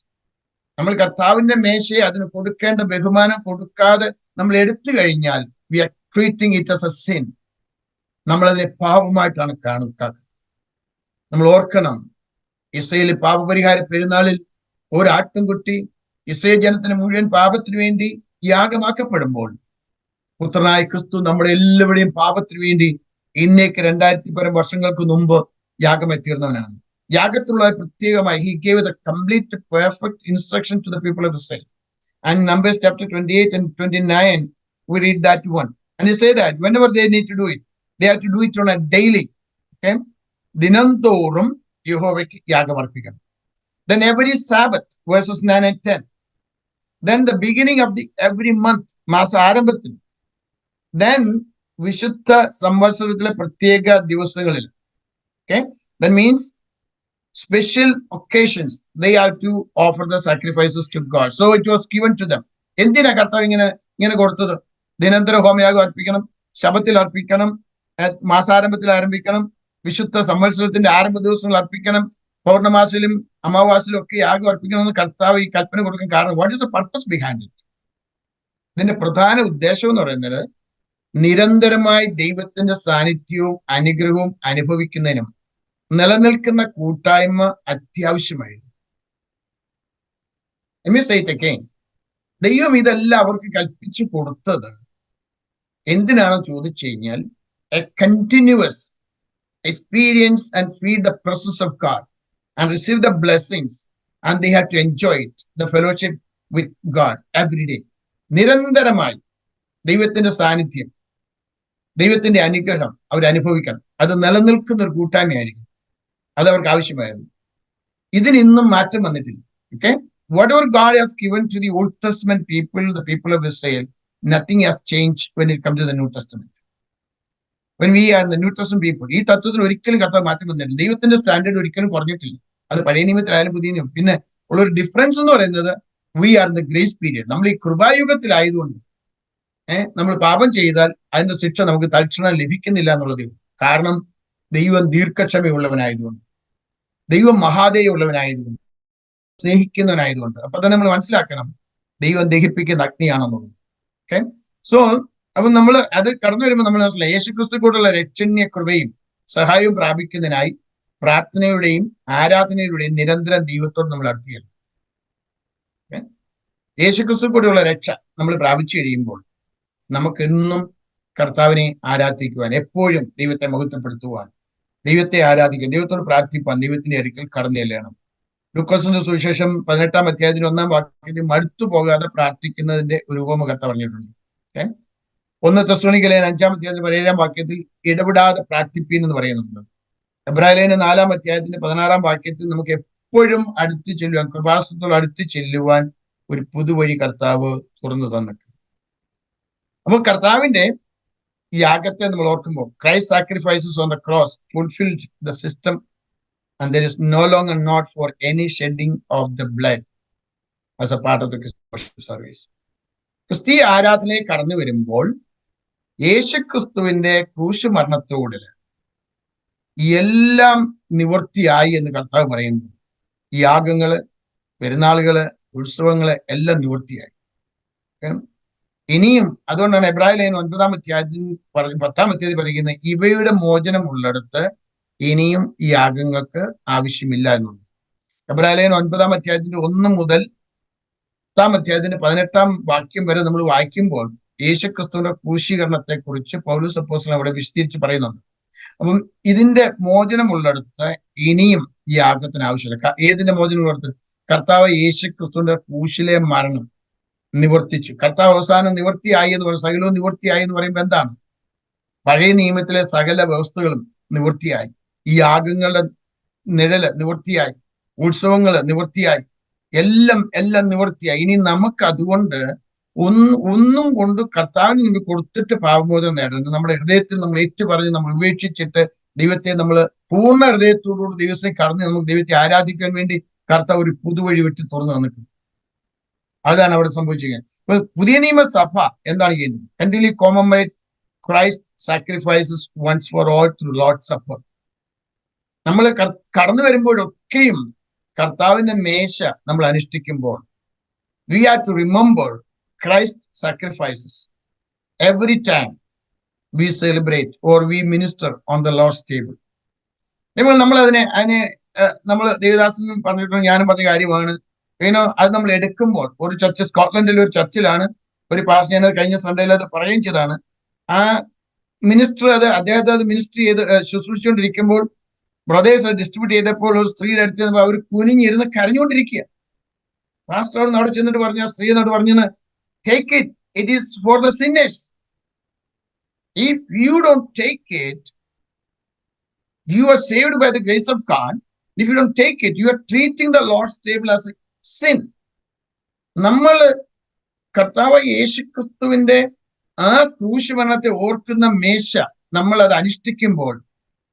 നമ്മൾ കർത്താവിന്റെ മേശയെ അതിന് കൊടുക്കേണ്ട ബഹുമാനം കൊടുക്കാതെ നമ്മൾ എടുത്തു കഴിഞ്ഞാൽ we are treating it as a sin. നമ്മളതിനെ പാപമായിട്ടാണ് കാണുക. നമ്മൾ ഓർക്കണം, ഇസ്രായേലിൽ പാപപരിഹാര പെരുന്നാളിൽ ഒരാട്ടിൻകുട്ടി ഇസ്രായേൽ ജനത്തിന് മുഴുവൻ പാപത്തിനു വേണ്ടി യാഗമാക്കപ്പെടുമ്പോൾ പുത്രനായ ക്രിസ്തു നമ്മുടെ എല്ലാവരുടെയും പാപത്തിനു വേണ്ടി ഇന്നേക്ക് 2000 വർഷങ്ങൾക്ക് മുമ്പ് യാഗമായി തീർന്നവനാണ്. യാഗത്തിലുള്ള പ്രത്യേകമായി he gave the complete perfect instruction to the people of Israel. And Numbers chapter 28 and 29 we read that one, and he say that whenever they need to do it, they have to do it on a daily. Okay, ദിനംതോറും യഹോവയ്ക്ക് യാഗം അർപ്പിക്കണം. Then every Sabbath, verses 9 and 10. Then the beginning of the every month, മാസ ആരംഭത്തിൽ. Then വിശുദ്ധ സംവത്സരത്തിലെ പ്രത്യേക ദിവസങ്ങളിൽ. Okay, that means special occasions they have to offer the sacrifices to God. So it was given to them. എന്തിനാ കർത്താവ് ഇങ്ങനെ കൊടുത്തത്? ദിനന്തര ഹോമയാഗം അർപ്പിക്കണം, ശബത്തിൽ അർപ്പിക്കണം, മാസാരംഭത്തിൽ ആരംഭിക്കണം, വിശുദ്ധ സംവത്സരത്തിന്റെ ആരംഭ ദിവസങ്ങൾ അർപ്പിക്കണം, പൗർണമാസിലും അമാവാസിലും ഒക്കെ യാഗം അർപ്പിക്കണമെന്ന് കർത്താവ് ഈ കൽപ്പന കൊടുക്കാൻ കാരണം, what is the purpose behind it? ഇതിന്റെ പ്രധാന ഉദ്ദേശം എന്ന് പറയുന്നത് നിരന്തരമായി ദൈവത്തിന്റെ സാന്നിധ്യവും അനുഗ്രഹവും അനുഭവിക്കുന്നതിനും നിലനിൽക്കുന്ന കൂട്ടായ്മ അത്യാവശ്യമായിരുന്നു. ദൈവം ഇതെല്ലാം അവർക്ക് കൽപ്പിച്ചു കൊടുത്തത് എന്തിനാണെന്ന് ചോദിച്ചു കഴിഞ്ഞാൽ, A continuous experience and feel the presence of God and receive the blessings, and they have to enjoy it, the fellowship with God every day. നിരന്തരമായി ദൈവത്തിന്റെ സാന്നിധ്യം, ദൈവത്തിന്റെ അനുഗ്രഹം അവർ അനുഭവിക്കണം. അത് നിലനിൽക്കുന്ന ഒരു കൂട്ടായ്മയായിരിക്കും. അത് അവർക്ക് ആവശ്യമായിരുന്നു. ഇതിന് ഇന്നും മാറ്റം വന്നിട്ടില്ല. Okay, whatever God has given to the Old Testament people, the people of Israel, nothing has changed when it comes to the New Testament. When we are in the New Testament people, ഈ തത്വത്തിന് ഒരിക്കലും കർത്താവ് മാറ്റം വന്നിട്ടില്ല. ദൈവത്തിന്റെ standard ഒരിക്കലും കുറഞ്ഞിട്ടില്ല. അത് പഴയ നിയമത്തിലായാലും പുതിയ നിയമം. പിന്നെ ഉള്ളൊരു ഡിഫറൻസ് എന്ന് പറയുന്നത്, we are in the grace period. നമ്മൾ ഈ കൃപായുഗത്തിലായതുകൊണ്ട് നമ്മൾ പാപം ചെയ്താൽ അതിന്റെ ശിക്ഷ നമുക്ക് തൽക്ഷണം ലഭിക്കുന്നില്ല എന്നുള്ളത്. കാരണം ദൈവം ദീർഘക്ഷമയുള്ളവനായതുകൊണ്ട്, ദൈവം മഹാദേയുള്ളവനായതുകൊണ്ട്, സ്നേഹിക്കുന്നവനായതുകൊണ്ട്. അപ്പൊ തന്നെ നമ്മൾ മനസ്സിലാക്കണം, ദൈവം ദഹിപ്പിക്കുന്ന അഗ്നിയാണെന്നുള്ളത്. ഓക്കെ, സോ അപ്പൊ നമ്മൾ അത് കടന്നു വരുമ്പോൾ നമ്മൾ മനസ്സിലായി, യേശുക്രിസ്തു കൂടെയുള്ള രക്ഷണ്യ കൃപയും സഹായവും പ്രാപിക്കുന്നതിനായി പ്രാർത്ഥനയുടെയും ആരാധനയുടെയും നിരന്തരം ദൈവത്തോട് നമ്മൾ അടുത്തുകയാണ്. യേശുക്രിസ്തു കൂടെയുള്ള രക്ഷ നമ്മൾ പ്രാപിച്ചു കഴിയുമ്പോൾ നമുക്ക് എന്നും കർത്താവിനെ ആരാധിക്കുവാൻ, എപ്പോഴും ദൈവത്തെ മഹത്വപ്പെടുത്തുവാൻ, ദൈവത്തെ ആരാധിക്കാൻ, ദൈവത്തോട് പ്രാർത്ഥിപ്പാൻ, ദൈവത്തിന്റെ അടുക്കൽ കടന്നു ചെല്ലണം. ലൂക്കോസിന്റെ സുവിശേഷം 18-ാം അധ്യായത്തിന് 1-ാം വാക്യത്തിൽ മടുത്തു പോകാതെ പ്രാർത്ഥിക്കുന്നതിന്റെ ഒരു ഉപമ കർത്താവ് പറഞ്ഞിട്ടുണ്ട്. 1 തെസ്സലോനിക്കയിലെ 5-ാം അധ്യായത്തിൽ 17-ാം വാക്യത്തിൽ ഇടപെടാതെ പ്രാർത്ഥിപ്പീൻ എന്ന് പറയുന്നുണ്ട്. എബ്രായലേഖനം 4-ാം അധ്യായത്തിന്റെ 16-ാം വാക്യത്തിൽ നമുക്ക് എപ്പോഴും അടുത്ത് ചെല്ലുവാൻ, കൃപാസനത്തോട് അടുത്ത് ചെല്ലുവാൻ ഒരു പുതുവഴി കർത്താവ് തുറന്നു തന്നിട്ടുണ്ട്. അപ്പോൾ കർത്താവിന്റെ യാഗത്തെ നമ്മൾ ഓർക്കുമ്പോൾ, Christ sacrifices on the cross fulfilled the system and there is no longer not for any shedding of the blood as a part of the Christian service. ക്രിസ്തീയ ആരാധനയിൽ കടന്നു വരുമ്പോൾ യേശുക്രിസ്തുവിന്റെ ക്രൂശ് മരണത്തോട് എല്ലാം നിവൃത്തിയായി എന്ന് കർത്താവ് പറയുന്നു. ഈ യാഗങ്ങള്, പെരുന്നാളുകള്, ഉത്സവങ്ങള് എല്ലാം നിവൃത്തിയായി. ഇനിയും അതുകൊണ്ടാണ് എബ്രായലേഖനം 9-ാം അധ്യായത്തിൽ 10-ാം അധ്യായത്തിൽ പറയുന്നത്, ഇവയുടെ മോചനം ഉള്ളിടത്ത് ഇനിയും ഈ യാഗങ്ങൾക്ക് ആവശ്യമില്ല എന്നുള്ളത്. എബ്രായലേഖനം 9-ാം അധ്യായത്തിന്റെ 1 മുതൽ 10-ാം അധ്യായത്തിന്റെ 18-ാം വാക്യം വരെ നമ്മൾ വായിക്കുമ്പോൾ യേശുക്രിസ്തുവിന്റെ ക്രൂശീകരണത്തെ കുറിച്ച് പൗലോസ് അപ്പോസ്തലൻ അവിടെ വിശദീകരിച്ച് പറയുന്നുണ്ട്. അപ്പം ഇതിന്റെ മോചനമുള്ളിടത്ത് ഇനിയും ഈ യാഗത്തിന് ആവശ്യമില്ല. ഏതിന്റെ മോചനമുള്ളിടത്ത്? കർത്താവ് യേശുക്രിസ്തുവിന്റെ ക്രൂശിലെ മരണം നിവർത്തിച്ചു. കർത്താവ് അവസാനം നിവൃത്തിയായി എന്ന് പറയുന്നത്, സകലവും നിവൃത്തിയായി എന്ന് പറയുമ്പോൾ എന്താണ്? പഴയ നിയമത്തിലെ സകല വ്യവസ്ഥകളും നിവൃത്തിയായി, ഈ യാഗങ്ങളുടെ നിഴല് നിവൃത്തിയായി, ഉത്സവങ്ങള് നിവൃത്തിയായി, എല്ലാം നിവൃത്തിയായി. ഇനി നമുക്ക് അതുകൊണ്ട് ഒന്നും കൊണ്ട് കർത്താവിന് മുമ്പ് കൊടുത്തിട്ട് പാപമോചനം നേടണം. നമ്മുടെ ഹൃദയത്തിൽ നമ്മൾ ഏറ്റുപറഞ്ഞ് നമ്മൾ ഉപേക്ഷിച്ചിട്ട് ദൈവത്തെ നമ്മൾ പൂർണ്ണ ഹൃദയത്തോടുകൂടി ദൈവത്തെ കടന്ന് നമുക്ക് ദൈവത്തെ ആരാധിക്കാൻ വേണ്ടി കർത്താവ് ഒരു പുതുവഴി വെട്ടി തുറന്നു തന്നിട്ടുണ്ട്. അതാണ് അവിടെ സംഭവിച്ചിരിക്കുന്നത്. പുതിയ നിയമസഭ എന്താണ് ചെയ്യുന്നത്? Continue commemorate Christ sacrifices once for all through Lord Supper. നമ്മൾ കടന്നു വരുമ്പോഴൊക്കെയും കർത്താവിന്റെ മേശ നമ്മൾ അനുഷ്ഠിക്കുമ്പോൾ we have to remember Christ sacrifices every time we celebrate or we minister on the Lord's table. നമ്മൾ അതിനെ നമ്മൾ ദേവദാസനും പറഞ്ഞിട്ടുണ്ട്, ഞാനും പറഞ്ഞ കാര്യമാണ്. അത് നമ്മൾ എടുക്കുമ്പോൾ ഒരു ചർച്ച്, സ്കോട്ട്ലൻഡിലെ ഒരു ചർച്ചിലാണ് ഒരു പാസ്, ഞാൻ കഴിഞ്ഞ സൺഡേയിൽ അത് പറയുകയും ചെയ്താണ്. ആ മിനിസ്റ്റർ അദ്ദേഹത്തെ അത് മിനിസ്റ്റർ ചെയ്ത് ശുശ്രൂഷിച്ചുകൊണ്ടിരിക്കുമ്പോൾ ബ്രദേഴ്സ് ഡിസ്ട്രിബ്യൂട്ട് ചെയ്തപ്പോൾ ഒരു സ്ത്രീയുടെ അടുത്ത് അവർ കുനിഞ്ഞിരുന്ന് കരഞ്ഞുകൊണ്ടിരിക്കുക. പാസ്റ്റർ അവിടെ ചെന്നിട്ട് പറഞ്ഞു, ആ സ്ത്രീ എന്നോട് പറഞ്ഞത്, take it, it is for the sinners. If you don't take it, you are saved by the grace of God. If you don't take it, you are treating the lord's table as a sin. നമ്മൾ കർത്താവ് യേശുക്രിസ്തുവിന്റെ ആ ക്രൂശുമരണത്തെ ഓർക്കുന്ന മേശ നമ്മൾ അത് അനുഷ്ഠിക്കുമ്പോൾ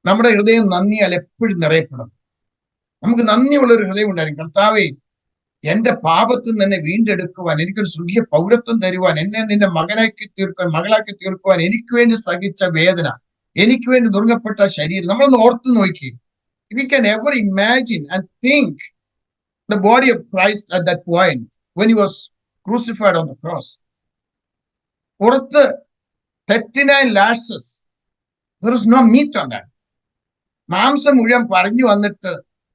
നമ്മുടെ ഹൃദയം നന്ദിയാൽ എപ്പോഴും നിറയപ്പെടും. നമുക്ക് നന്ദിയുള്ള ഒരു ഹൃദയം ഉണ്ടായിരിക്കും. കർത്താവേ, എന്റെ പാപത്തിൽ നിന്ന് എന്നെ വീണ്ടെടുക്കുവാൻ, എനിക്കൊരു സ്വർഗീയ പൗരത്വം തരുവാൻ, എന്നെ നിന്റെ മകനാക്കി തീർക്കുവാൻ, മകളാക്കി തീർക്കുവാൻ എനിക്ക് വേണ്ടി സഹിച്ച വേദന, എനിക്ക് വേണ്ടി നുറുങ്ങപ്പെട്ട ശരീരം. നമ്മളൊന്ന് ഓർത്തു നോക്കി. We can ever imagine and think the body of Christ at that point when he was crucified on the cross. പുറത്ത് 39 lashes. There is no meat on that. മാംസം മുഴുവൻ പറഞ്ഞു വന്നിട്ട്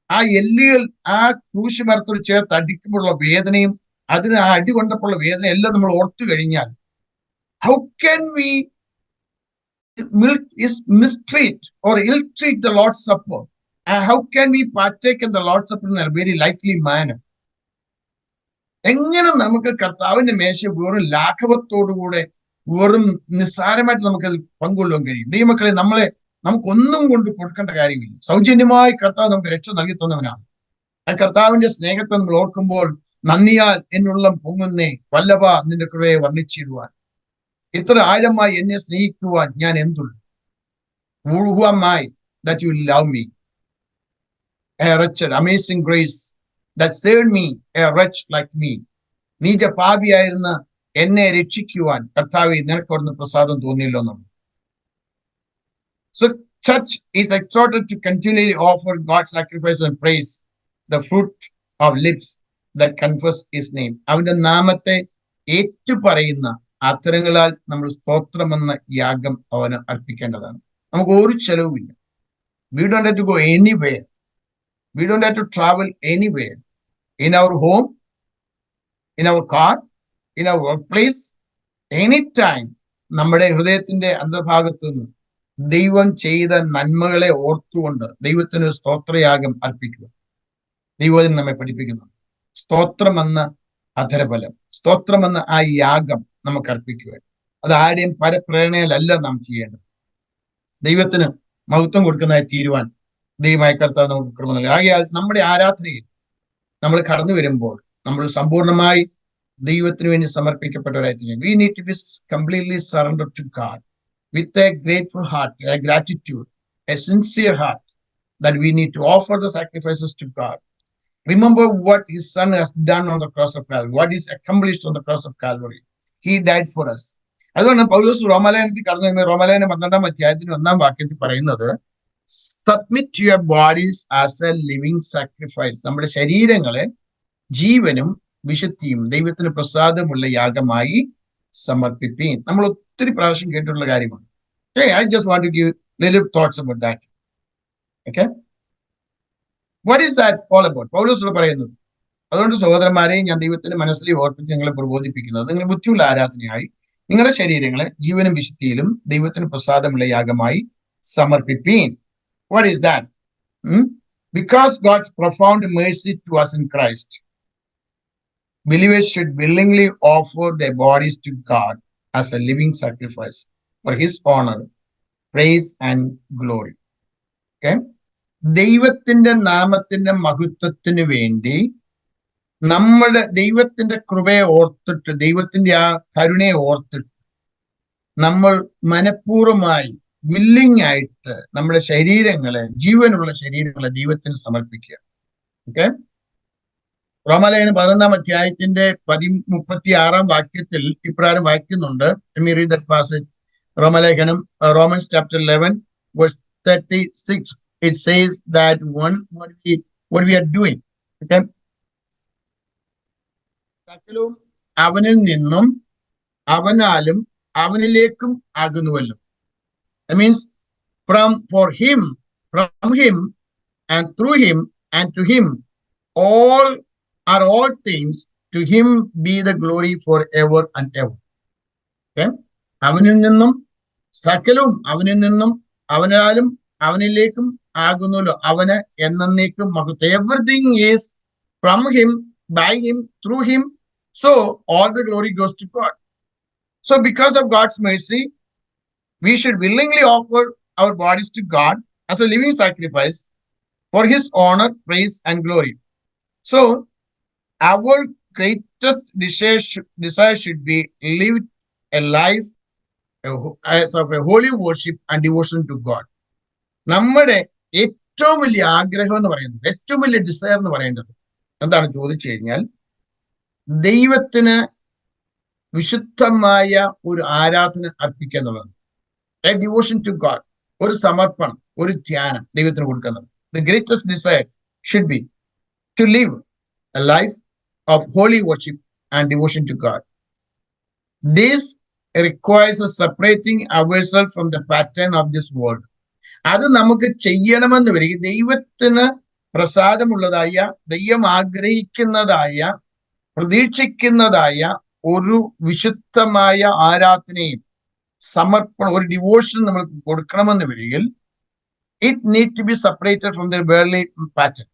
ആ എല്ലുകൾ ആ ക്രൂശുമരത്തോട് ചേർത്ത് അടിക്കുമ്പോഴുള്ള വേദനയും അതിന് ആ അടി കൊണ്ടപ്പോഴുള്ള വേദന എല്ലാം നമ്മൾ ഓർത്തു കഴിഞ്ഞാൽ, how can we mistreat or ill-treat the Lord's Supper? And how can we partake in the Lord's Supper in a very lightly manner? എങ്ങനെ നമുക്ക് കർത്താവിന്റെ മേശ വെറും ലാഘവത്തോടുകൂടെ വെറും നിസ്സാരമായിട്ട് നമുക്കത് പങ്കുകൊള്ളുവാൻ കഴിയും? ദൈവമക്കളെ, നമുക്കൊന്നും കൊണ്ട് കൊടുക്കേണ്ട കാര്യമില്ല. സൗജന്യമായി കർത്താവ് നമുക്ക് രക്ഷ നൽകി തന്നവനാണ്. ആ കർത്താവിന്റെ സ്നേഹത്തെ നമ്മൾ ഓർക്കുമ്പോൾ നന്ദിയാൽ എന്നുള്ളം പൊങ്ങുന്നേ വല്ലഭ നിന്റെ കൃപയെ വർണ്ണിച്ചിടുവാൻ. ഇത്ര ആഴമായി എന്നെ സ്നേഹിക്കുവാൻ ഞാൻ എന്തുള്ളൂ? Who am I that you love me? A wretched, amazing grace that saved me, a wretch like me. നീജ പാപിയായിരുന്ന എന്നെ രക്ഷിക്കുവാൻ കർത്താവേ നിനക്ക് അവിടുന്ന് പ്രസാദം തോന്നിയല്ലോ എന്നുള്ളത്. So church is exhorted to continually offer God's sacrifice and praise, the fruit of lips that confess his name. അവന്റെ നാമത്തെ ഏറ്റുപറയുന്ന അത്തരങ്ങളാൽ നമ്മൾ സ്തോത്രമെന്ന യാഗം അവന് അർപ്പിക്കേണ്ടതാണ്. നമുക്ക് ഒരു ചെലവുമില്ല. We don't have to go anywhere. We don't have to travel anywhere. In our home, in our car, in our workplace, anytime നമ്മുടെ ഹൃദയത്തിന്റെ അന്തർഭാഗത്തു നിന്ന് ദൈവം ചെയ്ത നന്മകളെ ഓർത്തുകൊണ്ട് ദൈവത്തിന് ഒരു സ്തോത്രയാഗം അർപ്പിക്കുക. ദൈവം നമ്മെ പഠിപ്പിക്കുന്നു. സ്തോത്രമെന്ന അധരബലം, സ്തോത്രമെന്ന ആ യാഗം നമുക്ക് അർപ്പിക്കുക. അത് ആരുടെയും പരപ്രേരണയിലല്ല നാം ചെയ്യേണ്ടത്. ദൈവത്തിന് മഹത്വം കൊടുക്കുന്നതായി തീരുവാൻ ദൈവമായ കർത്താവ് നമുക്ക് കൃപ നൽകുക. ആകയാൽ നമ്മുടെ ആരാധനയിൽ നമ്മൾ കടന്നു വരുമ്പോൾ നമ്മൾ സമ്പൂർണമായി ദൈവത്തിന് വേണ്ടി സമർപ്പിക്കപ്പെട്ടവരായി തീരും. We need to be completely surrendered to God with a grateful heart, a gratitude, a sincere heart, that we need to offer the sacrifices to God. Remember what his son has done on the cross of Calvary, what is accomplished on the cross of Calvary. He died for us. അതുകൊണ്ട് പൗലോസ് റോമാലേഖനത്തിൽ കടന്നു വരുമ്പോൾ റോമാലേഖനം 12-ാം അധ്യായത്തിന് 1-ാം വാക്യത്തിൽ പറയുന്നത്, submit your bodies as A living sacrifice. നമ്മുടെ ശരീരങ്ങളെ ജീവനും വിശുദ്ധിയും ദൈവത്തിന് പ്രസാദമുള്ള യാഗമായി സമർപ്പിപ്പീൻ. നമ്മൾ ഒത്തിരി പ്രാവശ്യം കേട്ടിട്ടുള്ള കാര്യമാണ്. I just want to give little thoughts about that. Okay? What is that all about? പൗലോസ് പറയുന്നത്. അതുകൊണ്ട് സഹോദരന്മാരെ, ഞാൻ ദൈവത്തിന്റെ മനസ്സിൽ ഓർപ്പിച്ച് നിങ്ങളെ പ്രബോധിപ്പിക്കുന്നത്, നിങ്ങൾ ബുദ്ധിയുള്ള ആരാധനയായി നിങ്ങളുടെ ശരീരങ്ങളെ ജീവനും വിശുദ്ധിയിലും ദൈവത്തിന് പ്രസാദമുള്ള യാഗമായി സമർപ്പിപ്പീൻ. What is that? Because God's profound mercy to us in Christ, believers should willingly offer their bodies to God as a living sacrifice for his honor, praise and glory. Okay? ദൈവത്തിന്റെ നാമത്തിന്റെ മഹത്വത്തിന് വേണ്ടി നമ്മുടെ ദൈവത്തിന്റെ കൃപയെ ഓർത്തിട്ട്, ദൈവത്തിന്റെ ആ കരുണയെ ഓർത്തിട്ട് നമ്മൾ മനഃപൂർവമായി വില്ലിങ് ആയിട്ട് നമ്മുടെ ശരീരങ്ങളെ, ജീവനുള്ള ശരീരങ്ങളെ ദൈവത്തിന് സമർപ്പിക്കുക. ഓക്കെ? റോമാലേഖനം 11-ാം അധ്യായത്തിന്റെ 36-ാം വാക്യത്തിൽ ഇപ്രകാരം വായിക്കുന്നുണ്ട്. Let me read that passage. റോമാലേഖനം, Romans chapter 11 verse 36. It says that what we are doing. Okay? സകലവും അവനിൽ നിന്നും അവനാലും അവനിലേക്കും ആകുന്നുവല്ലോ. That means from him and through him and to him all things, to him be the glory forever and ever. Okay? അവനിൽ നിന്നും സകലവും അവനിൽ നിന്നും അവനാലും അവനിലേക്കും ആകുന്നുവല്ലോ, അവന് എന്നേക്കും മഹത്വം. Everything is from him, by him, through him. So all the glory goes to God. So because of God's mercy, we should willingly offer our bodies to God as a living sacrifice for his honor, praise and glory. So our greatest desire should be lived a life as of a holy worship and devotion to God. നമ്മുടെ ഏറ്റവും വലിയ ആഗ്രഹം എന്ന് പറയുന്നത്, ഏറ്റവും വലിയ desire എന്ന് പറയേണ്ടത്, എന്താണ് ചോദിച്ചു കഴിഞ്ഞാൽ, ദൈവത്തിന് വിശുദ്ധമായ ഒരു ആരാധന അർപ്പിക്കുക എന്നുള്ളത്, എ ഡിവോഷൻ ടു ഗാഡ്, ഒരു സമർപ്പണം, ഒരു ധ്യാനം ദൈവത്തിന് കൊടുക്കുന്നത്. The greatest desire should be to live a life of holy worship and devotion to God. This requires us separating ourselves from the pattern of this world. അത് നമുക്ക് ചെയ്യണമെന്ന് വരിക ദൈവത്തിന് പ്രസാദമുള്ളതായ, ദൈവം ആഗ്രഹിക്കുന്നതായ, പ്രതീക്ഷിക്കുന്നതായ ഒരു വിശുദ്ധമായ ആരാധനയും സമർപ്പണം, ഒരു ഡിവോഷൻ നമ്മൾ കൊടുക്കണമെന്ന് വരികിൽ it need to be separated from the worldly pattern.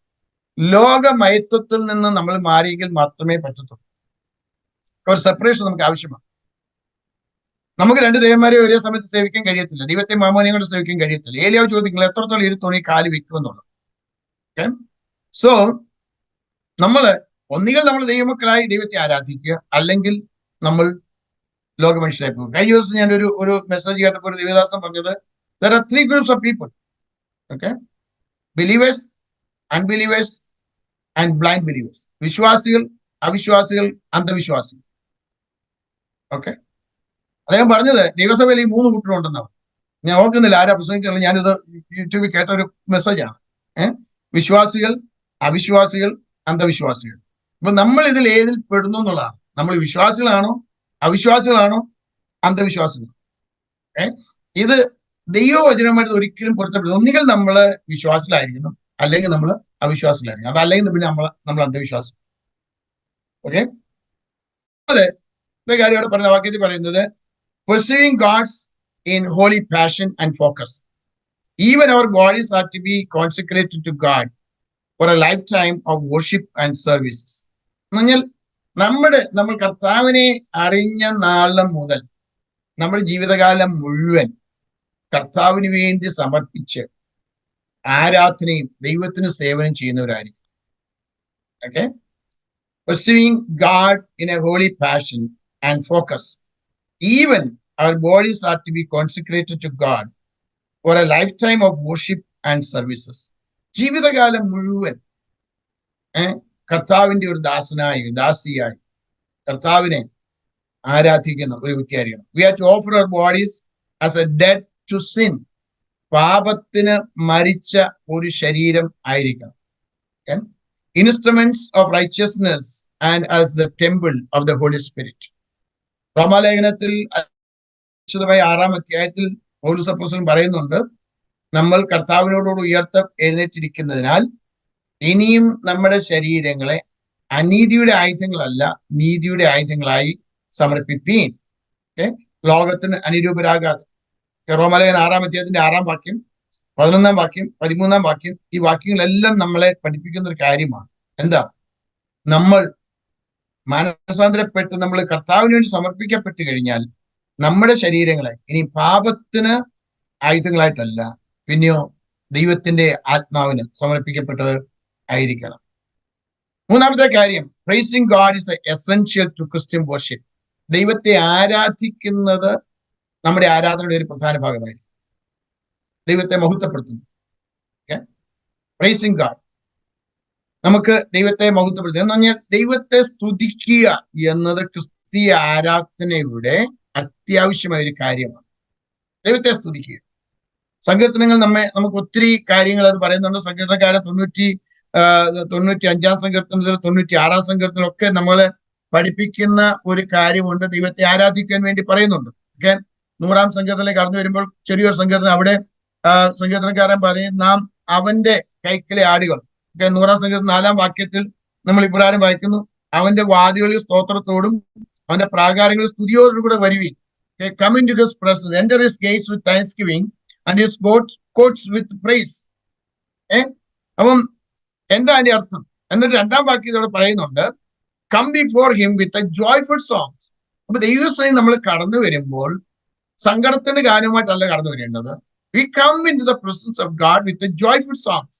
ലോകമയത്വത്തിൽ നിന്ന് നമ്മൾ മാറിയെങ്കിൽ മാത്രമേ പറ്റത്തുള്ളൂ. ഒരു സെപ്പറേഷൻ നമുക്ക് ആവശ്യമാണ്. നമുക്ക് രണ്ട് ദൈവന്മാരെ ഒരേ സമയത്ത് സേവിക്കാൻ കഴിയത്തില്ല. ദൈവത്തെ മാമോനെയും കൊണ്ട് സേവിക്കാൻ കഴിയത്തില്ല. ഏലിയാവ് ചോദിക്കുന്നത് എത്രത്തോളം ഇരുത്തോണി കാല് വെക്കുമെന്നുള്ളത്. സോ ഒന്നുകിൽ നമ്മൾ ദൈവമക്കളായി ദൈവത്തെ ആരാധിക്കുക, അല്ലെങ്കിൽ നമ്മൾ ലോകമനുഷ്യരായി പോകും. കഴിഞ്ഞ ദിവസം ഞാൻ ഒരു മെസ്സേജ് കേട്ടപ്പോൾ ഒരു ദേവദാസൻ പറഞ്ഞത്, there are 3 groups of people. Okay, believers, unbelievers and blind believers. വിശ്വാസികൾ, അവിശ്വാസികൾ, അന്ധവിശ്വാസികൾ. ഓക്കെ, അദ്ദേഹം പറഞ്ഞത് ദൈവസഭയിൽ ഈ 3 കൂട്ടരുണ്ടെന്നാണ്. ഞാൻ ഓർക്കുന്നില്ല ആരാ പ്രസംഗിച്ചാലും, ഞാനിത് യൂട്യൂബിൽ കേട്ട ഒരു മെസ്സേജാണ്. വിശ്വാസികൾ, അവിശ്വാസികൾ, അന്ധവിശ്വാസികൾ. അപ്പൊ നമ്മൾ ഇതിൽ ഏതിൽ പെടുന്നു എന്നുള്ളതാണ്. നമ്മൾ വിശ്വാസികളാണോ, അവിശ്വാസികളാണോ, അന്ധവിശ്വാസികളാണോ? ഇത് ദൈവവചനമായിട്ട് ഒരിക്കലും പൊരുത്തപ്പെടുന്നു. ഒന്നുകിൽ നമ്മൾ വിശ്വാസികളായിരിക്കണം, അല്ലെങ്കിൽ നമ്മൾ അവിശ്വാസികളായിരിക്കണം. അതല്ലെങ്കിൽ പിന്നെ നമ്മൾ അന്ധവിശ്വാസം. ഓക്കെ, അതെ കാര്യം ഇവിടെ പറയുന്ന വാക്യത്തിൽ പറയുന്നത്, pursuing God's in holy passion and focus. Even our bodies are to be consecrated to God for a lifetime of worship and services. എന്നാൽ നമ്മൾ കർത്താവിനെ അറിഞ്ഞ നാളം മുതൽ നമ്മുടെ ജീവിതകാലം മുഴുവൻ കർത്താവിന് വേണ്ടി സമർപ്പിച്ച് ആരാധനയും ദൈവത്തിന് സേവനം ചെയ്യുന്നവരായിരിക്കും. Okay, pursuing God in a holy passion and focus. Even our bodies are to be consecrated to God for a lifetime of worship and services. ജീവിതകാലം മുഴുവൻ കർത്താവിന്റെ ഒരു ദാസനായി, ദാസിയായി കർത്താവിനെ ആരാധിക്കുന്ന ഒരു വ്യക്തിയായിരിക്കണം. We have to offer our bodies as a dead to sin. പാപത്തിന് മരിച്ച ഒരു ശരീരം ആയിരിക്കണം. Instruments of righteousness and as the temple of the Holy Spirit. റോമാലേഖനത്തിൽ 6-ാം അധ്യായത്തിൽ പൗലോസ് അപ്പോസ്തലൻ പറയുന്നുണ്ട്, നമ്മൾ കർത്താവിനോടുകൂടി എഴുന്നേറ്റിരിക്കുന്നതിനാൽ ഇനിയും നമ്മുടെ ശരീരങ്ങളെ അനീതിയുടെ ആയുധങ്ങളല്ല, നീതിയുടെ ആയുധങ്ങളായി സമർപ്പിപ്പീൻ. ലോകത്തിന് അനുരൂപരാകാതെ. റോമാലേഖനം 6-ാം അധ്യായത്തിന്റെ 6-ാം വാക്യം, 11-ാം വാക്യം, 13-ാം വാക്യം, ഈ വാക്യങ്ങളെല്ലാം നമ്മളെ പഠിപ്പിക്കുന്ന ഒരു കാര്യമാണ്. എന്താ? നമ്മൾ മാനസാന്തരപ്പെട്ട് നമ്മൾ കർത്താവിന് വേണ്ടി സമർപ്പിക്കപ്പെട്ട് കഴിഞ്ഞാൽ നമ്മുടെ ശരീരങ്ങളെ ഇനി പാപത്തിന് ആയുധങ്ങളായിട്ടല്ല, പിന്നെയോ ദൈവത്തിന്റെ ആത്മാവിന് സമർപ്പിക്കപ്പെട്ടവർ ആയിരിക്കണം. 3-ാമത്തെ കാര്യം, praising God is essential to Christian worship. ദൈവത്തെ ആരാധിക്കുന്നത് നമ്മുടെ ആരാധനയുടെ ഒരു പ്രധാന ഭാഗമായിരിക്കും. ദൈവത്തെ മഹത്വപ്പെടുത്തുന്നു. പ്രൈസിങ് ഗോഡ്, നമുക്ക് ദൈവത്തെ മഹത്വപ്പെടുത്തുക എന്ന് പറഞ്ഞാൽ ദൈവത്തെ സ്തുതിക്കുക എന്നത് ക്രിസ്തീയ ആരാധനയുടെ അത്യാവശ്യമായ ഒരു കാര്യമാണ്. ദൈവത്തെ സ്തുതിക്കുക. സങ്കീർത്തനങ്ങൾ നമുക്ക് ഒത്തിരി കാര്യങ്ങൾ അത് പറയുന്നുണ്ട്. സങ്കീർത്തനക്കാരൻ 95-ാം സങ്കീർത്തനത്തിൽ, 96-ാം സങ്കീർത്തനത്തിലൊക്കെ നമ്മളെ പഠിപ്പിക്കുന്ന ഒരു കാര്യമുണ്ട്. ദൈവത്തെ ആരാധിക്കാൻ വേണ്ടി പറയുന്നുണ്ട്. ഓക്കെ, 100-ാം സങ്കീർത്തനത്തിലേക്ക് കടന്നു വരുമ്പോൾ ചെറിയൊരു സങ്കീർത്തനം, അവിടെ സങ്കീർത്തനക്കാരൻ പറയും, നാം അവന്റെ കൈക്കലെ ആടുകൾ. 100-ാം സങ്കീർത്തനം 4-ാം വാക്യത്തിൽ നമ്മൾ ഇപ്രകാരം വായിക്കുന്നു, അവന്റെ വാതികളിൽ സ്തോത്രത്തോടും അവന്റെ പ്രാകാരങ്ങളിൽ സ്തുതിയോടും കൂടെ വരുവീൻ. Come into his presence, enter his gates with thanksgiving and his courts with praise. അപ്പം എന്താ അതിന്റെ അർത്ഥം? എന്നിട്ട് 2-ാം വാക്യത്തോടെ പറയുന്നുണ്ട്, come before him with a joyful songs. അപ്പൊ ദൈവസേന നമ്മൾ കടന്നു വരുമ്പോൾ സങ്കടത്തിന്റെ കാര്യമായിട്ടല്ല കടന്നു വരേണ്ടത്. We come into the presence of God with a joyful songs.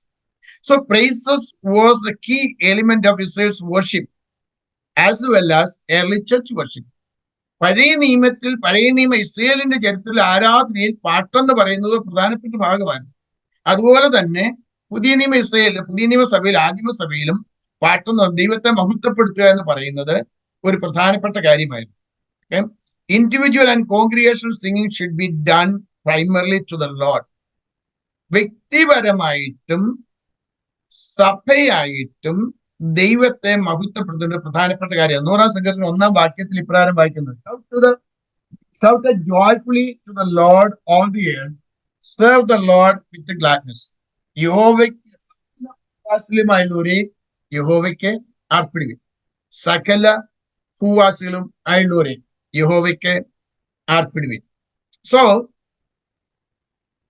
So praises was the key element of Israel's worship as well as early church worship. പഴയ നിയമ ഇസ്രായേലിന്റെ ചരിത്രത്തിൽ ആരാധനയിൽ പാട്ടെന്ന് പറയുന്നത് പ്രധാനപ്പെട്ട ഭാഗമാണ്. അതുപോലെ തന്നെ പുതിയ നിയമ സഭയിൽ, ആദിമ സഭയിലും പാട്ടെന്ന് ദൈവത്തെ മഹത്വപ്പെടുത്തുക എന്ന് പറയുന്നത് ഒരു പ്രധാനപ്പെട്ട കാര്യമായിരുന്നു. Okay? Individual and congregational singing should be done primarily to the Lord. വ്യക്തിപരമായിട്ടും സഭയായിട്ടും ദൈവത്തെ മഹത്വപ്പെടുത്തേണ്ട പ്രധാനപ്പെട്ട കാര്യം. 100-ാം സങ്കീർത്തനം 1-ാം വാക്യത്തിൽ ഇപ്രകാരം വായിക്കുന്നത്, shout joyfully to the Lord all the earth, serve the Lord with gladness. യഹോവയ്ക്ക് അർപ്പിടുവിൻ, സകല ഭൂവാസികളും ആയുള്ളവരെ യഹോവയ്ക്ക് അർപ്പിടുവിൻ. So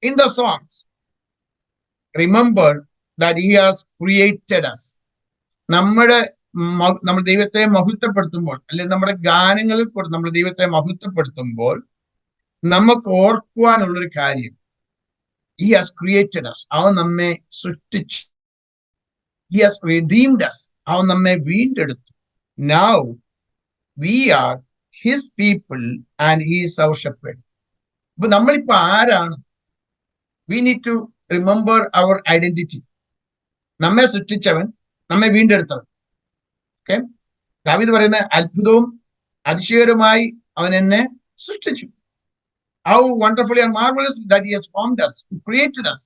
in the songs, remember that he has created us. നമ്മൾ ദൈവത്തെ മഹത്വപ്പെടുത്തുമ്പോൾ, അല്ലെങ്കിൽ നമ്മുടെ ഗാനങ്ങളിൽ കൂടെ നമ്മൾ ദൈവത്തെ മഹത്വപ്പെടുത്തുമ്പോൾ നമുക്ക് ഓർക്കുവാനുള്ളൊരു കാര്യം, he has created us. അവൻ നമ്മെ സൃഷ്ടിച്ചു. he has redeemed us. അവൻ നമ്മെ വീണ്ടെടുത്തു. Now we are his people and he is our shepherd. അപ്പൊ നമ്മളിപ്പോ ആരാണ്? We need to remember our identity. നമ്മെ സൃഷ്ടിച്ചവൻ, നമ്മെ വീണ്ടെടുത്തവൻ. ഓക്കെ, ദാവീദ് പറയുന്ന അത്ഭുതവും അതിശയകരമായി അവൻ എന്നെ സൃഷ്ടിച്ചു. How wonderfully and marvelous that he has formed us, created us.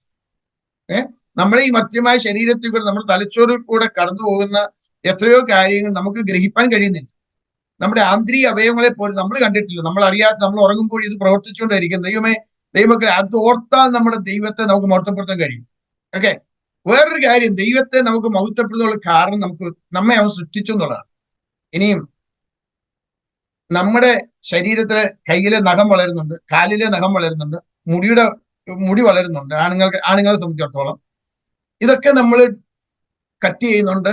നമ്മുടെ ഈ മർത്യമായ ശരീരത്തിൽ കൂടെ, നമ്മുടെ തലച്ചോറിൽ കൂടെ കടന്നു പോകുന്ന എത്രയോ കാര്യങ്ങൾ നമുക്ക് ഗ്രഹിക്കാൻ കഴിയുന്നില്ല. നമ്മുടെ ആന്തരിക അവയവങ്ങളെ പോലും നമ്മൾ കണ്ടിട്ടില്ല. നമ്മൾ അറിയാതെ നമ്മൾ ഉറങ്ങുമ്പോൾ ഇത് പ്രവർത്തിച്ചുകൊണ്ടിരിക്കും. ദൈവമൊക്കെ അത് ഓർത്താൽ നമ്മുടെ ദൈവത്തെ നമുക്ക് മഹത്വപ്പെടുത്താൻ കഴിയും. ഓക്കെ, വേറൊരു കാര്യം, ദൈവത്തെ നമുക്ക് മഹത്വപ്പെടുത്താനുള്ള കാരണം നമ്മെ അവൻ സൃഷ്ടിച്ചു എന്നുള്ളതാണ്. ഇനിയും നമ്മുടെ ശരീരത്തിലെ കയ്യിലെ നഖം വളരുന്നുണ്ട്, കാലിലെ നഖം വളരുന്നുണ്ട്, മുടി വളരുന്നുണ്ട്. ആണുങ്ങളെ സംബന്ധിച്ചിടത്തോളം ഇതൊക്കെ നമ്മൾ കട്ട് ചെയ്യുന്നുണ്ട്.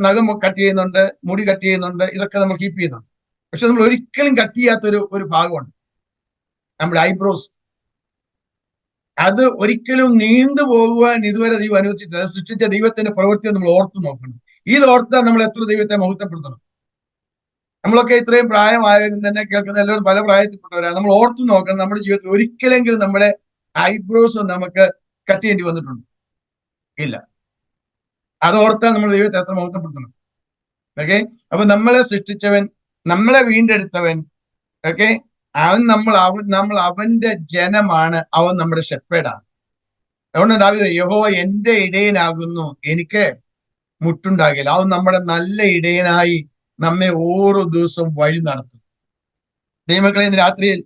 നഖം കട്ട് ചെയ്യുന്നുണ്ട്, മുടി കട്ട് ചെയ്യുന്നുണ്ട്, ഇതൊക്കെ നമ്മൾ കീപ്പ് ചെയ്യുന്നുണ്ട്. പക്ഷെ നമ്മൾ ഒരിക്കലും കട്ട് ചെയ്യാത്തൊരു ഭാഗമുണ്ട്, നമ്മുടെ ഐബ്രോസ്. അത് ഒരിക്കലും നീണ്ടു പോകുവാൻ ഇതുവരെ ദൈവം അനുവദിച്ചിട്ടില്ല. അത് സൃഷ്ടിച്ച ദൈവത്തിന്റെ പ്രവൃത്തിയെ നമ്മൾ ഓർത്തു നോക്കണം. ഇത് ഓർത്താൽ നമ്മൾ എത്ര ദൈവത്തെ മഹത്വപ്പെടുത്തണം. നമ്മളൊക്കെ ഇത്രയും പ്രായമായവരും തന്നെ കേൾക്കുന്ന എല്ലാവരും പല പ്രായത്തിൽപ്പെട്ടവരാണ്. നമ്മൾ ഓർത്തു നോക്കണം, നമ്മുടെ ജീവിതത്തിൽ ഒരിക്കലെങ്കിലും നമ്മുടെ ഐബ്രോസ് നമുക്ക് കട്ട് ചെയ്യേണ്ടി വന്നിട്ടുണ്ട്? ഇല്ല. അത് ഓർത്താൽ നമ്മൾ ദൈവത്തെ എത്ര മഹത്വപ്പെടുത്തണം. ഓക്കെ, അപ്പൊ നമ്മളെ സൃഷ്ടിച്ചവൻ, നമ്മളെ വീണ്ടെടുത്തവൻ, ഓക്കെ, നമ്മൾ അവന്റെ ജനമാണ്, അവൻ നമ്മുടെ ഷെപ്പേഡാണ്. അതുകൊണ്ട് ദാവീദ്, യഹോവ എന്റെ ഇടയനാകുന്നു, എനിക്ക് മുട്ടുണ്ടാകില്ല. അവൻ നമ്മുടെ നല്ല ഇടയനായി നമ്മെ ഓരോ ദിവസവും വഴി നടത്തും. ദൈവമക്കളെ, ഇന്ന് രാത്രിയിൽ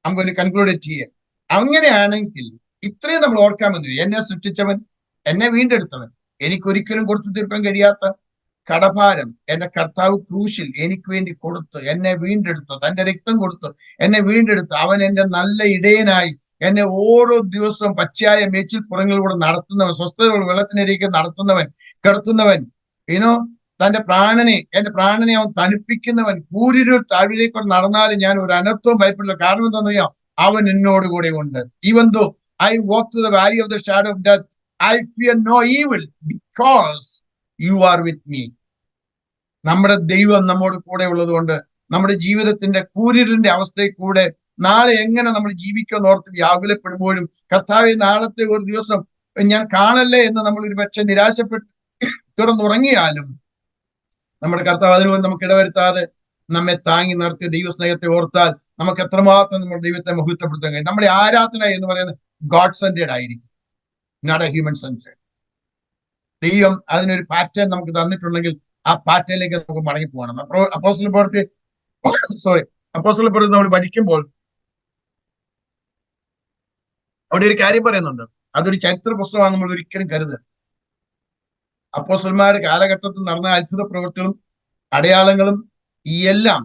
നമുക്ക് കൺക്ലൂഡ് ചെയ്യാം. അങ്ങനെയാണെങ്കിൽ ഇത്രയും നമ്മൾ ഓർക്കാമെന്ന്, എന്നെ സൃഷ്ടിച്ചവൻ, എന്നെ വീണ്ടെടുത്തവൻ, എനിക്കൊരിക്കലും കൊടുത്തു തീർക്കാൻ കഴിയാത്ത കടഭാരം എന്റെ കർത്താവ് ക്രൂശിൽ എനിക്ക് വേണ്ടി കൊടുത്ത് എന്നെ വീണ്ടെടുത്തു, തന്റെ രക്തം കൊടുത്ത് എന്നെ വീണ്ടെടുത്ത്. അവൻ എന്റെ നല്ല ഇടയനായി എന്നെ ഓരോ ദിവസവും പച്ചയായ മേച്ചിൽ പുറങ്ങളിലൂടെ നടത്തുന്നവൻ, സ്വസ്ഥതകൾ വെള്ളത്തിനരികെ നടത്തുന്നവൻ, കിടത്തുന്നവൻ, എന്റെ പ്രാണനെ അവൻ തണുപ്പിക്കുന്നവൻ. കൂരിരു താഴ്വിലേക്ക് നടന്നാലും ഞാൻ ഒരു അനർത്ഥവും ഭയപ്പെടില്ല. കാരണം എന്താണെന്ന് അറിയാം, അവൻ എന്നോട് കൂടെ ഉണ്ട്. Even though I walk through the valley of the shadow of death, I fear no evil because you are with me. നമ്മുടെ ദൈവം നമ്മോട് കൂടെ ഉള്ളത് കൊണ്ട് നമ്മുടെ ജീവിതത്തിന്റെ കൂരിരിന്റെ അവസ്ഥയിൽ കൂടെ നാളെ എങ്ങനെ നമ്മൾ ജീവിക്കുമെന്ന് ഓർത്ത് വ്യാകുലപ്പെടുമ്പോഴും, കർത്താവെ നാളത്തെ ഒരു ദിവസം ഞാൻ കാണല്ലേ എന്ന് നമ്മൾ ഒരു പക്ഷെ നിരാശപ്പെട്ട് കിടന്നുറങ്ങിയാലും, നമ്മുടെ കർത്താവ് അതിനുവേണ്ടി നമുക്ക് ഇടവരുത്താതെ നമ്മെ താങ്ങി നിർത്തിയ ദൈവസ്നേഹത്തെ ഓർത്താൽ നമുക്ക് എത്രമാത്രം നമ്മുടെ ദൈവത്തെ മഹത്വപ്പെടുത്താൻ കഴിയും. നമ്മുടെ ആരാധന എന്ന് പറയുന്നത് ഗോഡ് സെന്റേഡ് ആയിരിക്കും, നോട്ട് എ ഹ്യൂമൻ സെന്റേഡ്. ദൈവം അതിനൊരു പാറ്റേൺ നമുക്ക് തന്നിട്ടുണ്ടെങ്കിൽ ആ പാറ്റേണിലേക്ക് നമുക്ക് മടങ്ങി പോകണം. അപ്പോസ്തല പ്രവൃത്തി നമ്മൾ പഠിക്കുമ്പോൾ അവിടെ ഒരു കാര്യം പറയുന്നുണ്ട്. അതൊരു ചരിത്ര പുസ്തകമാണ് നമ്മൾ ഒരിക്കലും കരുതുക. അപ്പോസ്തലന്മാരുടെ കാലഘട്ടത്തിൽ നടന്ന അത്ഭുത പ്രവൃത്തികളും അടയാളങ്ങളും എല്ലാം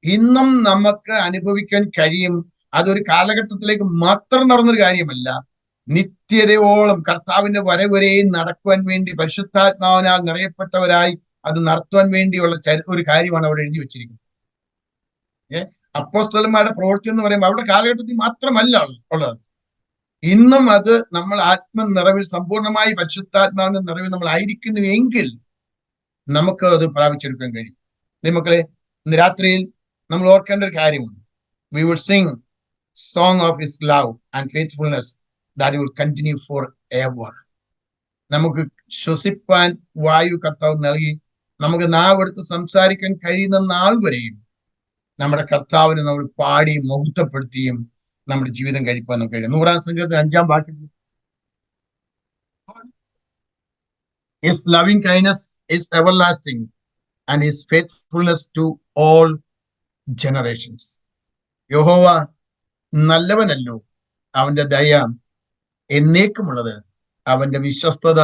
ഇന്നും നമുക്ക് അനുഭവിക്കാൻ കഴിയും. അതൊരു കാലഘട്ടത്തിലേക്ക് മാത്രം നടന്നൊരു കാര്യമല്ല, നിത്യതയോളം കർത്താവിന്റെ വരവരെയും നടക്കുവാൻ വേണ്ടി പരിശുദ്ധാത്മാവിനാൽ നിറയപ്പെട്ടവരായി അത് നടത്തുവാൻ വേണ്ടിയുള്ള ഒരു കാര്യമാണ് അവിടെ എഴുതി വെച്ചിരിക്കുന്നത്. അപ്പോസ്തലന്മാരുടെ പ്രവൃത്തി എന്ന് പറയുമ്പോൾ അവരുടെ കാലഘട്ടത്തിൽ മാത്രമല്ല ഉള്ളത്. ഇന്നും അത് നമ്മൾ ആത്മനിറവിൽ സമ്പൂർണമായി പരിശുദ്ധാത്മാവിന്റെ നിറവിൽ നമ്മൾ ആയിരിക്കുന്നു എങ്കിൽ നമുക്ക് അത് പ്രാപിച്ചെടുക്കാൻ കഴിയും. മക്കളെ, ഇന്ന് രാത്രിയിൽ നമ്മൾ ഓർക്കേണ്ട ഒരു കാര്യമുണ്ട്. We will sing song of his love and faithfulness that will continue forever. നമുക്ക് ശ്വസിപ്പാൻ വായു കർത്താവ് നൽകി. നമുക്ക് നാവെടുത്ത് സംസാരിക്കാൻ കഴിയുന്ന നാൾ വരെയും നമ്മുടെ കർത്താവിനെ നമ്മൾ പാടിയും മഹത്വപ്പെടുത്തിയും നമ്മുടെ ജീവിതം കഴിപ്പാൻ നമുക്ക് കഴിയും. 100-ാം സങ്കീർത്തനം 5-ാം വാക്യത്തിൽ His loving kindness is everlasting and his faithfulness to all generations. യഹോവ നല്ലവനല്ലോ, അവന്റെ ദയ എന്നേക്കുമുള്ളത്, അവന്റെ വിശ്വസ്തത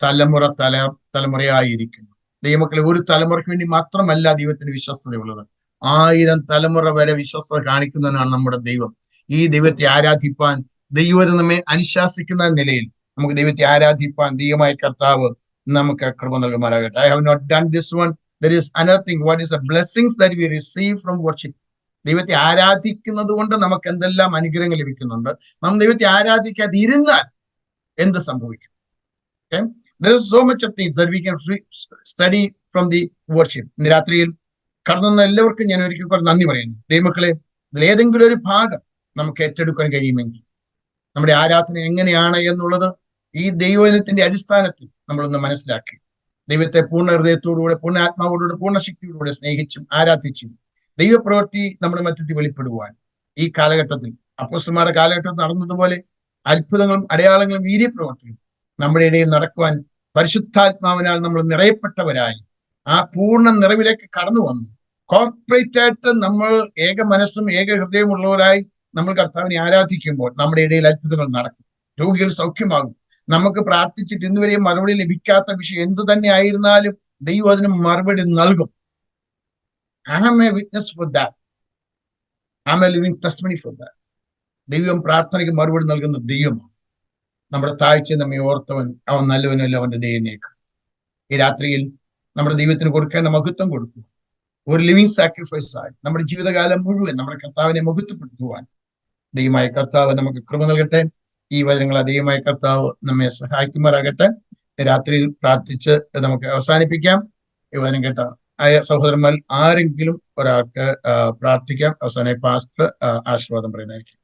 തലമുറയായിരിക്കുന്നു. ദൈവമക്കളെ, ഒരു തലമുറയ്ക്ക് വേണ്ടി മാത്രമല്ല ദൈവത്തിന് വിശ്വസ്തതയുള്ളത്. 1000 തലമുറ വരെ വിശ്വസ്തത കാണിക്കുന്നവനാണ് നമ്മുടെ ദൈവം. ഈ ദൈവത്തെ ആരാധിപ്പാൻ, ദൈവം നമ്മെ അനുശാസിക്കുന്ന നിലയിൽ നമുക്ക് ദൈവത്തെ ആരാധിപ്പാൻ ദൈവമായ കർത്താവ് നമുക്ക് കൃപ നൽകുമാറാകട്ടെ. I have not done this one. There is another thing. What is the blessings that we receive from worship? ദൈവത്തെ ആരാധിക്കുന്നത് കൊണ്ട് നമുക്ക് എന്തെല്ലാം അനുഗ്രഹങ്ങൾ ലഭിക്കുന്നുണ്ട്. നാം ദൈവത്തെ ആരാധിക്കാതിരുന്നാൽ എന്ത് സംഭവിക്കും? Okay? There is so much of things that we can study from the worship. ഇന്ന് രാത്രിയിൽ കടന്നു എല്ലാവർക്കും ഞാൻ ഒരിക്കൽ കൂടെ നന്ദി പറയുന്നു. ദൈവമക്കളെ, ഇതിലേതെങ്കിലും ഒരു ഭാഗം നമുക്ക് ഏറ്റെടുക്കാൻ കഴിയുമെങ്കിൽ നമ്മുടെ ആരാധന എങ്ങനെയാണ് എന്നുള്ളത് ഈ ദൈവത്തിന്റെ അടിസ്ഥാനത്തിൽ നമ്മളൊന്ന് മനസ്സിലാക്കി ദൈവത്തെ പൂർണ്ണ ഹൃദയത്തോടുകൂടെ, പൂർണ്ണ ആത്മാവോടുകൂടെ, പൂർണ്ണ ശക്തിയോടുകൂടെ സ്നേഹിച്ചും ആരാധിച്ചും ദൈവപ്രവൃത്തി നമ്മുടെ മധ്യത്തിൽ വെളിപ്പെടുവാൻ ഈ കാലഘട്ടത്തിൽ അപ്പോസ്തലന്മാരുടെ കാലഘട്ടത്തിൽ നടന്നതുപോലെ അത്ഭുതങ്ങളും അടയാളങ്ങളും വീര്യപ്രവൃത്തിയും നമ്മുടെ ഇടയിൽ നടക്കുവാൻ പരിശുദ്ധാത്മാവിനാൽ നമ്മൾ നിറയപ്പെട്ടവരായി ആ പൂർണ്ണ നിറവിലേക്ക് കടന്നു വന്നു കോർപ്പറേറ്റ് ആയിട്ട് നമ്മൾ ഏക മനസ്സും ഏക ഹൃദയമുള്ളവരായി നമ്മൾ കർത്താവിനെ ആരാധിക്കുമ്പോൾ നമ്മുടെ ഇടയിൽ അത്ഭുതങ്ങൾ നടക്കും. രോഗികൾ സൗഖ്യമാകും. നമുക്ക് പ്രാർത്ഥിച്ചിട്ട് ഇന്നുവരെയും മറുപടി ലഭിക്കാത്ത വിഷയം എന്തു തന്നെ ആയിരുന്നാലും ദൈവം അതിന് മറുപടി നൽകും. I am a witness for that. I am a living testimony for that. ദൈവം പ്രാർത്ഥനയ്ക്ക് മറുപടി നൽകുന്ന ദൈവമാണ്. നമ്മുടെ താഴ്ച നമ്മെ ഓർത്തവൻ, അവൻ നല്ലവനല്ല, അവന്റെ ദൈവനേക്ക്. ഈ രാത്രിയിൽ നമ്മുടെ ദൈവത്തിന് കൊടുക്കേണ്ട മഹത്വം കൊടുക്കുക. ഒരു ലിവിങ് സാക്രിഫൈസ് ആയി നമ്മുടെ ജീവിതകാലം മുഴുവൻ നമ്മുടെ കർത്താവിനെ മഹത്വപ്പെടുത്തുവാൻ ദൈവമായ കർത്താവ് നമുക്ക് കൃപ നൽകട്ടെ. ഈ വചനങ്ങൾ ദൈവമായ കർത്താവ് നമ്മെ സഹായിക്കുമാറാകട്ടെ. രാത്രിയിൽ പ്രാർത്ഥിച്ച് നമുക്ക് അവസാനിപ്പിക്കാം. ഈ വചനം കേട്ട സഹോദരന്മാർ ആരെങ്കിലും ഒരാൾക്ക് പ്രാർത്ഥിക്കാം. അവസാനമായി പാസ്റ്റർ ആശീർവാദം പറയുന്നതായിരിക്കും.